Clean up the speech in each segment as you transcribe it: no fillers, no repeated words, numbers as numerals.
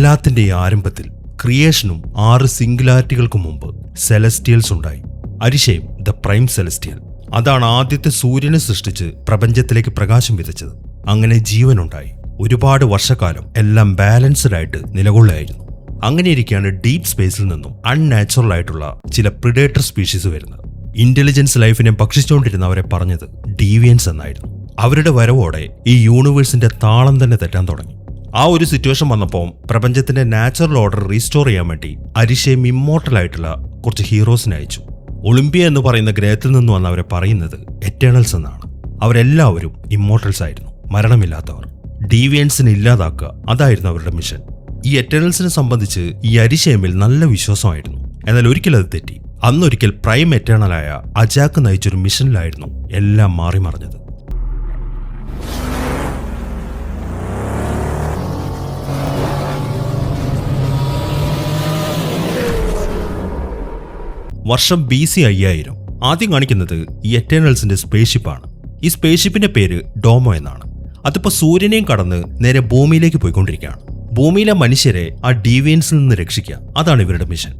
എല്ലാത്തിന്റെയും ആരംഭത്തിൽ ക്രിയേഷനും 6 സിംഗുലാരിറ്റികൾക്ക് മുമ്പ് സെലസ്റ്റിയൽസ് ഉണ്ടായി. അരിഷേം ദ പ്രൈം സെലസ്റ്റിയൽ. അതാണ് ആദ്യത്തെ സൂര്യനെ സൃഷ്ടിച്ച് പ്രപഞ്ചത്തിലേക്ക് പ്രകാശം വിതച്ചത്. അങ്ങനെ ജീവനുണ്ടായി. ഒരുപാട് വർഷക്കാലം എല്ലാം ബാലൻസ്ഡ് ആയിട്ട് നിലകൊള്ളുകയായിരുന്നു. അങ്ങനെയിരിക്കെയാണ് ഡീപ് സ്പേസിൽ നിന്നും അൺനാച്ചുറൽ ആയിട്ടുള്ള ചില പ്രിഡേറ്റർ സ്പീഷീസ് വരുന്നത്. ഇന്റലിജൻസ് ലൈഫിനെ ഭക്ഷിച്ചുകൊണ്ടിരുന്നവരെ പറഞ്ഞത് ഡീവിയൻസ് എന്നായിരുന്നു. അവരുടെ വരവോടെ ഈ യൂണിവേഴ്സിന്റെ താളം തന്നെ തെറ്റാൻ തുടങ്ങി. ആ ഒരു സിറ്റുവേഷൻ വന്നപ്പോൾ പ്രപഞ്ചത്തിന്റെ നാച്ചുറൽ ഓർഡർ റീസ്റ്റോർ ചെയ്യാൻ വേണ്ടി അരിഷേം ഇമ്മോർട്ടൽ ആയിട്ടുള്ള കുറച്ച് ഹീറോസിനെ അയച്ചു. ഒളിമ്പിയ എന്ന് പറയുന്ന ഗ്രഹത്തിൽ നിന്ന് വന്നവരെ പറയുന്നത് എറ്റേണൽസ് എന്നാണ്. അവരെല്ലാവരും ഇമ്മോർട്ടൽസ് ആയിരുന്നു, മരണമില്ലാത്തവർ. ഡീവിയൻസിനെ ഇല്ലാതാക്കുക, അതായിരുന്നു അവരുടെ മിഷൻ. ഈ എറ്റേണൽസിനെ സംബന്ധിച്ച് ഈ അരിഷേമിൽ നല്ല വിശ്വാസമായിരുന്നു. എന്നാൽ ഒരിക്കൽ അത് തെറ്റി. അന്നൊരിക്കൽ പ്രൈം എറ്റേണലായ അജാക്ക് നയിച്ചൊരു മിഷനിലായിരുന്നു എല്ലാം മാറി മറിഞ്ഞത്. വർഷം BC 5000. ആദ്യം കാണിക്കുന്നത് ഈ എറ്റേണൽസിന്റെ സ്പേസ്ഷിപ്പാണ്. ഈ സ്പേസ്ഷിപ്പിന്റെ പേര് ഡോമോ എന്നാണ്. അതിപ്പോ സൂര്യനെയും കടന്ന് നേരെ ഭൂമിയിലേക്ക് പോയിക്കൊണ്ടിരിക്കുകയാണ്. ഭൂമിയിലെ മനുഷ്യരെ ആ ഡീവിയൻസിൽ നിന്ന് രക്ഷിക്കുക, അതാണ് ഇവരുടെ മിഷൻ.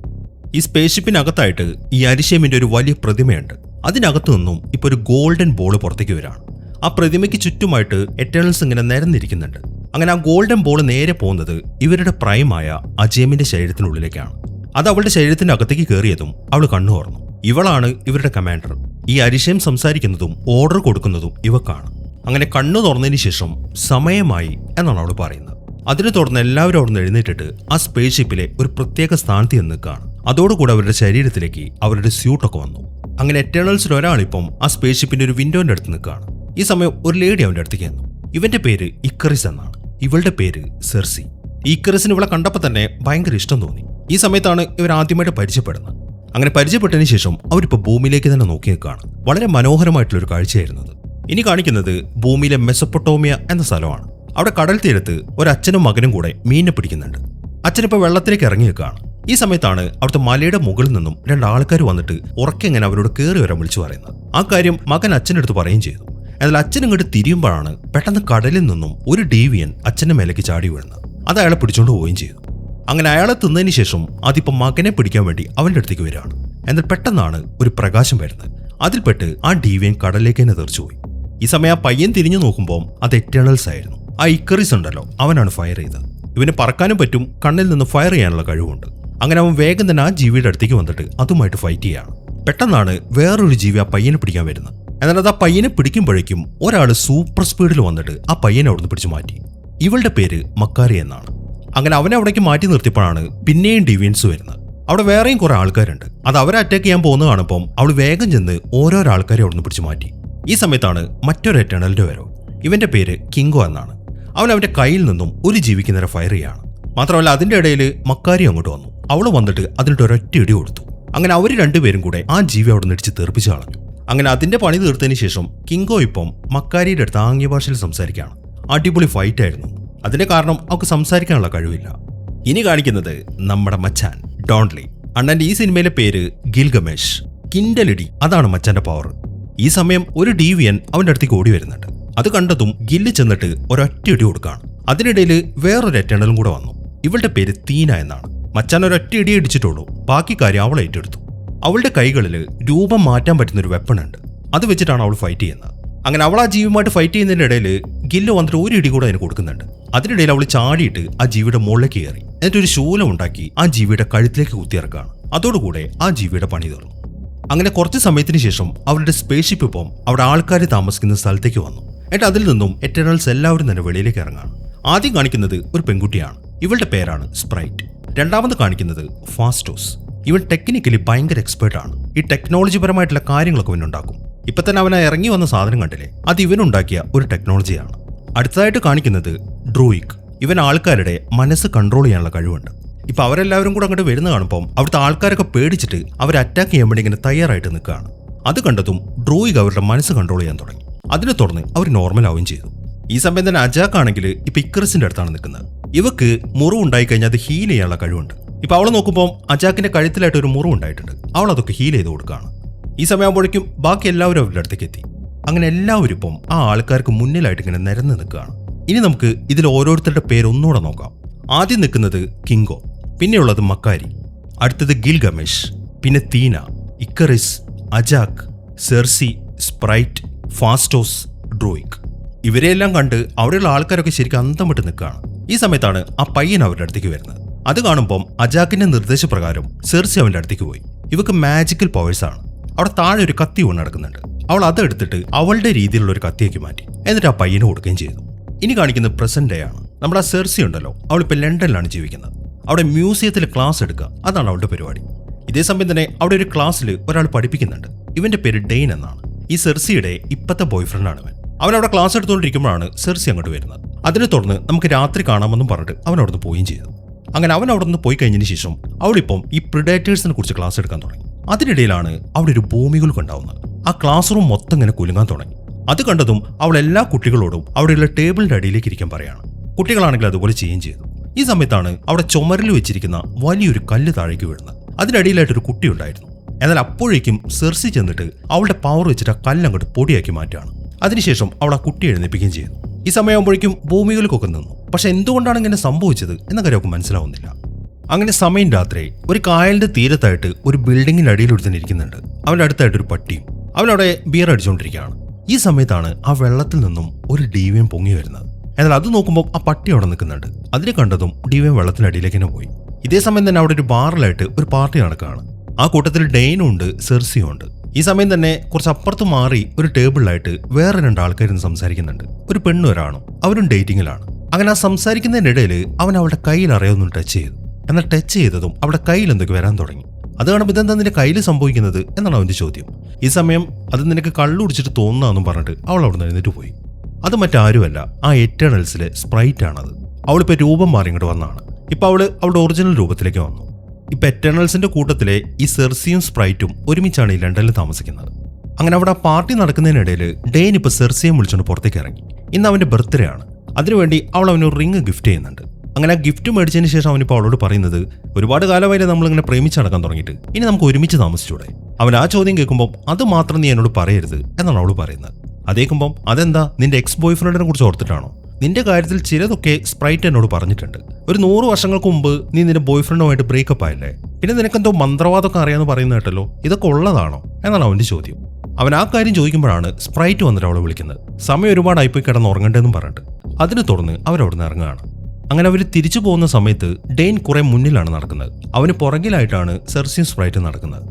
ഈ സ്പേസ്ഷിപ്പിനകത്തായിട്ട് ഈ അരിഷേമിന്റെ ഒരു വലിയ പ്രതിമയുണ്ട്. അതിനകത്തു നിന്നും ഇപ്പൊ ഒരു ഗോൾഡൻ ബോൾ പുറത്തേക്ക് വരാണ്. ആ പ്രതിമയ്ക്ക് ചുറ്റുമായിട്ട് എറ്റേണൽസ് ഇങ്ങനെ നിരന്നിരിക്കുന്നുണ്ട്. അങ്ങനെ ആ ഗോൾഡൻ ബോൾ നേരെ പോകുന്നത് ഇവരുടെ പ്രൈമായ അജേമിന്റെ ശരീരത്തിനുള്ളിലേക്കാണ്. അത് അവളുടെ ശരീരത്തിന്റെ അകത്തേക്ക് കയറിയതും അവൾ കണ്ണു തുറന്നു. ഇവളാണ് ഇവരുടെ കമാൻഡർ. ഈ അരിഷേം സംസാരിക്കുന്നതും ഓർഡർ കൊടുക്കുന്നതും ഇവക്കാണ്. അങ്ങനെ കണ്ണു തുറന്നതിന് ശേഷം സമയമായി എന്നാണ് അവൾ പറയുന്നത്. അതിനെ തുടർന്ന് എല്ലാവരും അവിടെ നിന്ന് എഴുന്നേറ്റിട്ട് ആ സ്പേസ്ഷിപ്പിലെ ഒരു പ്രത്യേക സ്ഥാനത്ത് നിന്ന് നിൽക്കുകയാണ്. അതോടുകൂടെ അവരുടെ ശരീരത്തിലേക്ക് അവരുടെ സ്യൂട്ടൊക്കെ വന്നു. അങ്ങനെ എറ്റേണൽസിൽ ഒരാളിപ്പം ആ സ്പേസ്ഷിപ്പിന്റെ ഒരു വിൻഡോന്റെ അടുത്ത് നിൽക്കുകയാണ്. ഈ സമയം ഒരു ലേഡി അവന്റെ അടുത്തേക്ക് വന്നു. ഇവന്റെ പേര് ഇക്കറിസ് എന്നാണ്. ഇവളുടെ പേര് സെർസി. ഇക്കറിസിന് ഇവളെ കണ്ടപ്പോൾ തന്നെ ഭയങ്കര ഇഷ്ടം തോന്നി. ഈ സമയത്താണ് ഇവർ ആദ്യമായിട്ട് പരിചയപ്പെടുന്നത്. അങ്ങനെ പരിചയപ്പെട്ടതിന് ശേഷം അവരിപ്പോൾ ഭൂമിയിലേക്ക് തന്നെ നോക്കി നിൽക്കുകയാണ്. വളരെ മനോഹരമായിട്ടുള്ളൊരു കാഴ്ചയായിരുന്നത്. ഇനി കാണിക്കുന്നത് ഭൂമിയിലെ മെസപ്പൊട്ടോമിയ എന്ന സ്ഥലമാണ്. അവിടെ കടൽ തീരത്ത് ഒരച്ഛനും മകനും കൂടെ മീനിനെ പിടിക്കുന്നുണ്ട്. അച്ഛനിപ്പോൾ വെള്ളത്തിലേക്ക് ഇറങ്ങി നിൽക്കുകയാണ്. ഈ സമയത്താണ് അവിടുത്തെ മലയുടെ മുകളിൽ നിന്നും 2 ആൾക്കാർ വന്നിട്ട് ഉറക്കെങ്ങനെ അവരോട് കയറി വരാൻ വിളിച്ചു പറയുന്നത്. ആ കാര്യം മകൻ അച്ഛൻ്റെ അടുത്ത് പറയുകയും ചെയ്തു. എന്നാൽ അച്ഛൻ ഇങ്ങോട്ട് തിരിയുമ്പോഴാണ് പെട്ടെന്ന് കടലിൽ നിന്നും ഒരു ഡീവിയൻ അച്ഛൻ്റെ മേലേക്ക് ചാടി വീഴുന്നത്. അത് അയാളെ പിടിച്ചുകൊണ്ട് പോവുകയും ചെയ്തു. അങ്ങനെ അയാളെ തിന്നതിന് ശേഷം അതിപ്പോൾ മകനെ പിടിക്കാൻ വേണ്ടി അവൻ്റെ അടുത്തേക്ക് വരികയാണ്. എന്നാൽ പെട്ടെന്നാണ് ഒരു പ്രകാശം വരുന്നത്. അതിൽപ്പെട്ട് ആ ഡീവിയൻ കടലിലേക്ക് തന്നെ തെറിച്ചുപോയി. ഈ സമയം ആ പയ്യൻ തിരിഞ്ഞു നോക്കുമ്പോൾ അത് എറ്റേണൽസ് ആയിരുന്നു. ആ ഇക്കറിസ് ഉണ്ടല്ലോ, അവനാണ് ഫയർ ചെയ്തത്. ഇവന് പറക്കാനും പറ്റും, കണ്ണിൽ നിന്ന് ഫയർ ചെയ്യാനുള്ള കഴിവുണ്ട്. അങ്ങനെ അവൻ വേഗം തന്നെ ആ ജീവിയുടെ അടുത്തേക്ക് വന്നിട്ട് അതുമായിട്ട് ഫൈറ്റ് ചെയ്യാണ്. പെട്ടെന്നാണ് വേറൊരു ജീവി ആ പയ്യനെ പിടിക്കാൻ വരുന്നത്. എന്നാൽ അത് ആ പയ്യനെ പിടിക്കുമ്പോഴേക്കും ഒരാൾ സൂപ്പർ സ്പീഡിൽ വന്നിട്ട് ആ പയ്യനെ അവിടുന്ന് പിടിച്ചു മാറ്റി. ഇവളുടെ പേര് മക്കാരി എന്നാണ്. അങ്ങനെ അവനെ അവിടേക്ക് മാറ്റി നിർത്തിയപ്പോഴാണ് പിന്നെയും ഡീവിയൻസ് വരുന്നത്. അവിടെ വേറെയും കുറെ ആൾക്കാരുണ്ട്. അത് അവരെ അറ്റാക്ക് ചെയ്യാൻ പോകുന്നത് കാണുമ്പോൾ അവൾ വേഗം ചെന്ന് ഓരോരോ ആൾക്കാരെ അവിടുന്ന് പിടിച്ചു മാറ്റി. ഈ സമയത്താണ് മറ്റൊരു എറ്റേണലിന്റെ വരവ്. ഇവന്റെ പേര് കിങ്കോ എന്നാണ്. അവൻ അവന്റെ കയ്യിൽ നിന്നും ഒരു ജീവിക്ക് നേരെ ഫയർ ചെയ്യാണ്. മാത്രമല്ല അതിന്റെ ഇടയിൽ മക്കാരി അങ്ങോട്ട് വന്നു. അവള് വന്നിട്ട് അതിലിട്ട് ഒരൊറ്റ ഇടി കൊടുത്തു. അങ്ങനെ അവർ രണ്ടുപേരും കൂടെ ആ ജീവി അവിടെ നിന്ന് ഇടിച്ച് തെറിപ്പിച്ചു കളഞ്ഞു. അങ്ങനെ അതിന്റെ പണി തീർത്തതിന് ശേഷം കിങ്കോ ഇപ്പം മക്കാരിയുടെ അടുത്ത് ആംഗ്യ ഭാഷയിൽ സംസാരിക്കുകയാണ്. അടിപൊളി ഫൈറ്റ് ആയിരുന്നു. അതിന്റെ കാരണം അവൾക്ക് സംസാരിക്കാനുള്ള കഴിവില്ല. ഇനി കാണിക്കുന്നത് നമ്മുടെ മച്ചാൻ ഡോൺലി. അണ്ണന്റെ ഈ സിനിമയിലെ പേര് ഗിൽഗമേഷ്. കിൻഡലിടി, അതാണ് മച്ചാന്റെ പവർ. ഈ സമയം ഒരു ഡീവിയൻ അവന്റെ അടുത്തേക്ക് ഓടി വരുന്നുണ്ട്. അത് കണ്ടതും ഗില്ല് ചെന്നിട്ട് ഒരൊറ്റ ഇടി കൊടുക്കുകയാണ്. അതിനിടയിൽ വേറൊരു എറ്റേണലും കൂടെ വന്നു. ഇവളുടെ പേര് തീന എന്നാണ്. മച്ചാൻ ഒരൊറ്റ ഇടി ഇടിച്ചിട്ടുള്ളൂ. ബാക്കി കാര്യം അവൾ ഏറ്റെടുത്തു. അവളുടെ കൈകളിൽ രൂപം മാറ്റാൻ പറ്റുന്ന ഒരു വെപ്പൺ ഉണ്ട്. അത് വെച്ചിട്ടാണ് അവൾ ഫൈറ്റ് ചെയ്യുന്നത്. അങ്ങനെ അവൾ ആ ജീവിയുമായിട്ട് ഫൈറ്റ് ചെയ്യുന്നതിന്റെ ഇടയിൽ ഗില്ല് വന്നിട്ട് ഒരു ഇടി കൂടെ അതിന് കൊടുക്കുന്നുണ്ട്. അതിനിടയിൽ അവൾ ചാടിയിട്ട് ആ ജീവിയുടെ മുകളിലേക്ക് കയറി എന്നിട്ട് ഒരു ശൂലം ഉണ്ടാക്കി ആ ജീവിയുടെ കഴുത്തിലേക്ക് കുത്തിയിറക്കുകയാണ്. അതോടുകൂടെ ആ ജീവിയുടെ പണി തീർന്നു. അങ്ങനെ കുറച്ച് സമയത്തിന് ശേഷം അവരുടെ സ്പേസ്ഷിപ്പ് ഇപ്പം അവിടെ ആൾക്കാർ താമസിക്കുന്ന സ്ഥലത്തേക്ക് വന്നു. എന്നിട്ട് അതിൽ നിന്നും എറ്റേണൽസ് എല്ലാവരും തന്നെ വെളിയിലേക്ക് ഇറങ്ങാണ്. ആദ്യം കാണിക്കുന്നത് ഒരു പെൺകുട്ടിയാണ്. ഇവളുടെ പേരാണ് സ്പ്രൈറ്റ്. രണ്ടാമത് കാണിക്കുന്നത് ഫാസ്റ്റോസ്. ഇവൻ ടെക്നിക്കലി ഭയങ്കര എക്സ്പേർട്ടാണ്. ഈ ടെക്നോളജി പരമായിട്ടുള്ള കാര്യങ്ങളൊക്കെ ഇവനുണ്ടാക്കും. ഇപ്പൊ തന്നെ അവനെ ഇറങ്ങി വന്ന സാധനം കണ്ടില്ലേ, അത് ഇവനുണ്ടാക്കിയ ഒരു ടെക്നോളജിയാണ്. അടുത്തതായിട്ട് കാണിക്കുന്നത് ഡ്രൂയിക്. ഇവൻ ആൾക്കാരുടെ മനസ്സ് കൺട്രോൾ ചെയ്യാനുള്ള കഴിവുണ്ട്. ഇപ്പൊ അവരെല്ലാവരും കൂടെ അങ്ങോട്ട് വരുന്ന കാണുമ്പോൾ അവിടുത്തെ ആൾക്കാരൊക്കെ പേടിച്ചിട്ട് അവരെ അറ്റാക്ക് ചെയ്യാൻ വേണ്ടി ഇങ്ങനെ തയ്യാറായിട്ട് നിൽക്കുകയാണ്. അത് കണ്ടതും ഡ്രൂയിക് അവരുടെ മനസ്സ് കൺട്രോൾ ചെയ്യാൻ തുടങ്ങി. അതിനെ തുടർന്ന് അവർ നോർമൽ ആവുകയും ചെയ്തു. ഈ സമയം തന്നെ അജാക്ക് ആണെങ്കിൽ ഇപ്പൊ ഇക്കറിസിന്റെ അടുത്താണ് നിൽക്കുന്നത്. ഇവക്ക് മുറിവുണ്ടായി കഴിഞ്ഞാൽ അത് ഹീൽ ചെയ്യാനുള്ള കഴിവുണ്ട്. ഇപ്പൊ അവളെ നോക്കുമ്പോൾ അജാക്കിന്റെ കഴുത്തിലായിട്ട് ഒരു മുറിവുണ്ടായിട്ടുണ്ട്. അവൾ അതൊക്കെ ഹീൽ ചെയ്ത് കൊടുക്കുകയാണ്. ഈ സമയമാകുമ്പോഴേക്കും ബാക്കി എല്ലാവരും അവരുടെ അടുത്തേക്ക് എത്തി. അങ്ങനെ എല്ലാവരും ഇപ്പം ആ ആൾക്കാർക്ക് മുന്നിലായിട്ട് ഇങ്ങനെ നിരന്ന് നിൽക്കുകയാണ്. ഇനി നമുക്ക് ഇതിൽ ഓരോരുത്തരുടെ പേര് ഒന്നുകൂടെ നോക്കാം. ആദ്യം നിൽക്കുന്നത് കിങ്കോ, പിന്നെയുള്ളത് മക്കാരി, അടുത്തത് ഗിൽഗമേഷ്, പിന്നെ തീന, ഇക്കറിസ്, അജാക്ക്, സെർസി, സ്പ്രൈറ്റ്, ഫാസ്റ്റോസ്, ഡ്രോയിക്. ഇവരെയെല്ലാം കണ്ട് അവിടെയുള്ള ആൾക്കാരൊക്കെ ശരിക്കും അന്തം വിട്ട് നിൽക്കുകയാണ്. ഈ സമയത്താണ് ആ പയ്യൻ അവരുടെ അടുത്തേക്ക് വരുന്നത്. അത് കാണുമ്പം അജാക്കിന്റെ നിർദ്ദേശപ്രകാരം സെർസി അവന്റെ അടുത്തേക്ക് പോയി. ഇവക്ക് മാജിക്കൽ പവേഴ്സാണ്. അവിടെ താഴെ ഒരു കത്തി കൊണ്ട് നടക്കുന്നുണ്ട്. അവൾ അതെടുത്തിട്ട് അവളുടെ രീതിയിലുള്ള ഒരു കത്തിയേക്ക് മാറ്റി, എന്നിട്ട് ആ പയ്യന് കൊടുക്കുകയും ചെയ്തു. ഇനി കാണിക്കുന്നത് പ്രസന്റ് ഡേ ആണ്. നമ്മുടെ ആ സെർസി ഉണ്ടല്ലോ, അവളിപ്പോൾ ലണ്ടനിലാണ് ജീവിക്കുന്നത്. അവിടെ മ്യൂസിയത്തിൽ ക്ലാസ് എടുക്കുക, അതാണ് അവളുടെ പരിപാടി. ഇതേ സമയം തന്നെ അവിടെ ഒരു ക്ലാസ്സിൽ ഒരാൾ പഠിപ്പിക്കുന്നുണ്ട്. ഇവന്റെ പേര് ഡെയ്ൻ എന്നാണ്. ഈ സെർസിയുടെ ഇപ്പോഴത്തെ ബോയ്ഫ്രണ്ടാണ് അവൻ. അവനവിടെ ക്ലാസ് എടുത്തുകൊണ്ടിരിക്കുമ്പോഴാണ് സെർസി അങ്ങോട്ട് വരുന്നത്. അതിനെ തുടർന്ന് നമുക്ക് രാത്രി കാണാമെന്നും പറഞ്ഞിട്ട് അവൻ അവിടെ നിന്ന് പോവുകയും ചെയ്തു. അങ്ങനെ അവൻ അവിടെ നിന്ന് പോയി കഴിഞ്ഞതിന് ശേഷം അവളിപ്പം ഈ പ്രിഡേറ്റേഴ്സിനെ കുറിച്ച് ക്ലാസ് എടുക്കാൻ തുടങ്ങി. അതിനിടയിലാണ് അവിടെ ഒരു ഭൂമികുലുക്കം ഉണ്ടാവുന്നത്. ആ ക്ലാസ് റൂം മൊത്തം ഇങ്ങനെ കുലുങ്ങാൻ തുടങ്ങി. അത് കണ്ടതും അവൾ എല്ലാ കുട്ടികളോടും അവിടെയുള്ള ടേബിളിന്റെ അടിയിലേക്ക് ഇരിക്കാൻ പറയാണ്. കുട്ടികളാണെങ്കിൽ അതുപോലെ ചെയ്യുകയും ചെയ്തു. ഈ സമയത്താണ് അവിടെ ചുമരിൽ വെച്ചിരിക്കുന്ന വലിയൊരു കല്ല് താഴേക്ക് വീഴുന്നത്. അതിനടിയിലായിട്ടൊരു കുട്ടി ഉണ്ടായിരുന്നു. എന്നാൽ അപ്പോഴേക്കും സെർസി ചെന്നിട്ട് അവളുടെ പവർ വെച്ചിട്ട് ആ കല്ലങ്ങോട്ട് പൊടിയാക്കി മാറ്റുകയാണ്. അതിനുശേഷം അവൾ ആ കുട്ടിയെ എഴുന്നേൽപ്പിക്കുകയും ചെയ്തു. ഈ സമയമാകുമ്പോഴേക്കും ഭൂമികൾക്കൊക്കെ നിന്നു. പക്ഷെ എന്തുകൊണ്ടാണ് ഇങ്ങനെ സംഭവിച്ചത് എന്ന കാര്യം അവർക്ക് മനസ്സിലാവുന്നില്ല. അങ്ങനെ സമയം രാത്രി ഒരു കായലിന്റെ തീരത്തായിട്ട് ഒരു ബിൽഡിങ്ങിന്റെ അടിയിൽ ഒരുത്തനിരിക്കുന്നുണ്ട്. അവന്റെ അടുത്തായിട്ട് ഒരു പട്ടിയും. അവനവിടെ ബിയർ അടിച്ചുകൊണ്ടിരിക്കുകയാണ്. ഈ സമയത്താണ് ആ വെള്ളത്തിൽ നിന്നും ഒരു ഡീവ്യം പൊങ്ങി വരുന്നത്. എന്നാൽ അത് നോക്കുമ്പോൾ ആ പട്ടി അവിടെ നിൽക്കുന്നുണ്ട്. അതിനെ കണ്ടതും ഡീവ്യം വെള്ളത്തിനടിയിലേക്ക് തന്നെ പോയി. ഇതേ സമയം തന്നെ അവിടെ ഒരു ബാറിലായിട്ട് ഒരു പാർട്ടി നടക്കുകയാണ്. ആ കൂട്ടത്തിൽ ഡെയ്നും ഉണ്ട്, സെർസിയും ഉണ്ട്. ഈ സമയം തന്നെ കുറച്ച് അപ്പുറത്ത് മാറി ഒരു ടേബിളിലായിട്ട് വേറെ 2 ആൾക്കാരിന്ന് സംസാരിക്കുന്നുണ്ട്. ഒരു പെണ്ണും ഒരാണും. അവരും ഡേറ്റിങ്ങിലാണ്. അങ്ങനെ ആ സംസാരിക്കുന്നതിനിടയിൽ അവൻ അവളുടെ കയ്യിൽ അറിയാവുന്ന ടച്ച് ചെയ്തു. എന്നാൽ ടച്ച് ചെയ്തതും അവളുടെ കയ്യിൽ എന്തൊക്കെ വരാൻ തുടങ്ങി. അത് കാണുമ്പോൾ ഇതെന്താ നിന്റെ കയ്യിൽ സംഭവിക്കുന്നത് എന്നാണ് അവന്റെ ചോദ്യം. ഈ സമയം അത് നിനക്ക് കള്ളു കുടിച്ചിട്ട് തോന്നുന്നതെന്നും പറഞ്ഞിട്ട് അവൾ അവിടെ നിന്ന് എഴുന്നേറ്റ് പോയി. അത് മറ്റാരുമല്ല, ആ എറ്റേണൽസിലെ സ്പ്രൈറ്റ് ആണത്. അവളിപ്പോൾ രൂപം മാറി ഇങ്ങോട്ട് വന്നാണ്. ഇപ്പൊ അവളുടെ ഒറിജിനൽ രൂപത്തിലേക്ക് വന്നു. ഇപ്പൊ എറ്റേണൽസിന്റെ കൂട്ടത്തിലെ ഈ സെർസിയും സ്പ്രൈറ്റും ഒരുമിച്ചാണ് ഈ ലണ്ടനിൽ താമസിക്കുന്നത്. അങ്ങനെ അവിടെ ആ പാർട്ടി നടക്കുന്നതിനിടയിൽ ഡെയ്ൻ ഇപ്പൊ സെർസിയെ വിളിച്ചുകൊണ്ട് പുറത്തേക്ക് ഇറങ്ങി. ഇന്ന് അവന്റെ ബർത്ത്ഡേ ആണ്. അതിനുവേണ്ടി അവൾ അവനൊരു റിങ് ഗിഫ്റ്റ് ചെയ്യുന്നുണ്ട്. അങ്ങനെ ആ ഗിഫ്റ്റ് മേടിച്ചതിന് ശേഷം അവനിപ്പോൾ അവളോട് പറയുന്നത്, ഒരുപാട് കാലമായിട്ട് നമ്മളിങ്ങനെ പ്രേമിച്ച് നടക്കാൻ തുടങ്ങിയിട്ട് ഇനി നമുക്ക് ഒരുമിച്ച് താമസിച്ചൂടെ? അവൻ ആ ചോദ്യം കേൾക്കുമ്പോൾ അത് മാത്രം നീ എന്നോട് പറയരുത് എന്നാണ് അവൾ പറയുന്നത്. അതേക്കുമ്പം അതെന്താ, നിന്റെ എക്സ് ബോയ് ഫ്രണ്ടിനെ കുറിച്ച് ഓർത്തിട്ടാണോ? നിന്റെ കാര്യത്തിൽ ചിലതൊക്കെ സ്പ്രൈറ്റ് എന്നോട് പറഞ്ഞിട്ടുണ്ട്. ഒരു 100 വർഷങ്ങൾക്ക് മുമ്പ് നീ നിന്റെ ബോയ് ഫ്രണ്ടുമായിട്ട് ബ്രേക്കപ്പ് ആയില്ലേ? പിന്നെ നിനക്കെന്തോ മന്ത്രവാദമൊക്കെ അറിയാമെന്ന് പറയുന്ന കേട്ടല്ലോ, ഇതൊക്കെ ഉള്ളതാണോ എന്നാണ് അവന്റെ ചോദ്യം. അവൻ ആ കാര്യം ചോദിക്കുമ്പോഴാണ് സ്പ്രൈറ്റ് വന്നിട്ട് അവളെ വിളിക്കുന്നത്. സമയം ഒരുപാടായിപ്പോയി കിടന്ന് ഉറങ്ങണ്ടെന്നും പറഞ്ഞിട്ട്. അതിനെ തുടർന്ന് അവരവിടുന്ന് ഇറങ്ങുകയാണ്. അങ്ങനെ അവർ തിരിച്ചു പോകുന്ന സമയത്ത് ഡെയ്ൻ കുറെ മുന്നിലാണ് നടക്കുന്നത്. അവന് പുറകിലായിട്ടാണ് സെർസിയും സ്പ്രൈറ്റും നടക്കുന്നത്.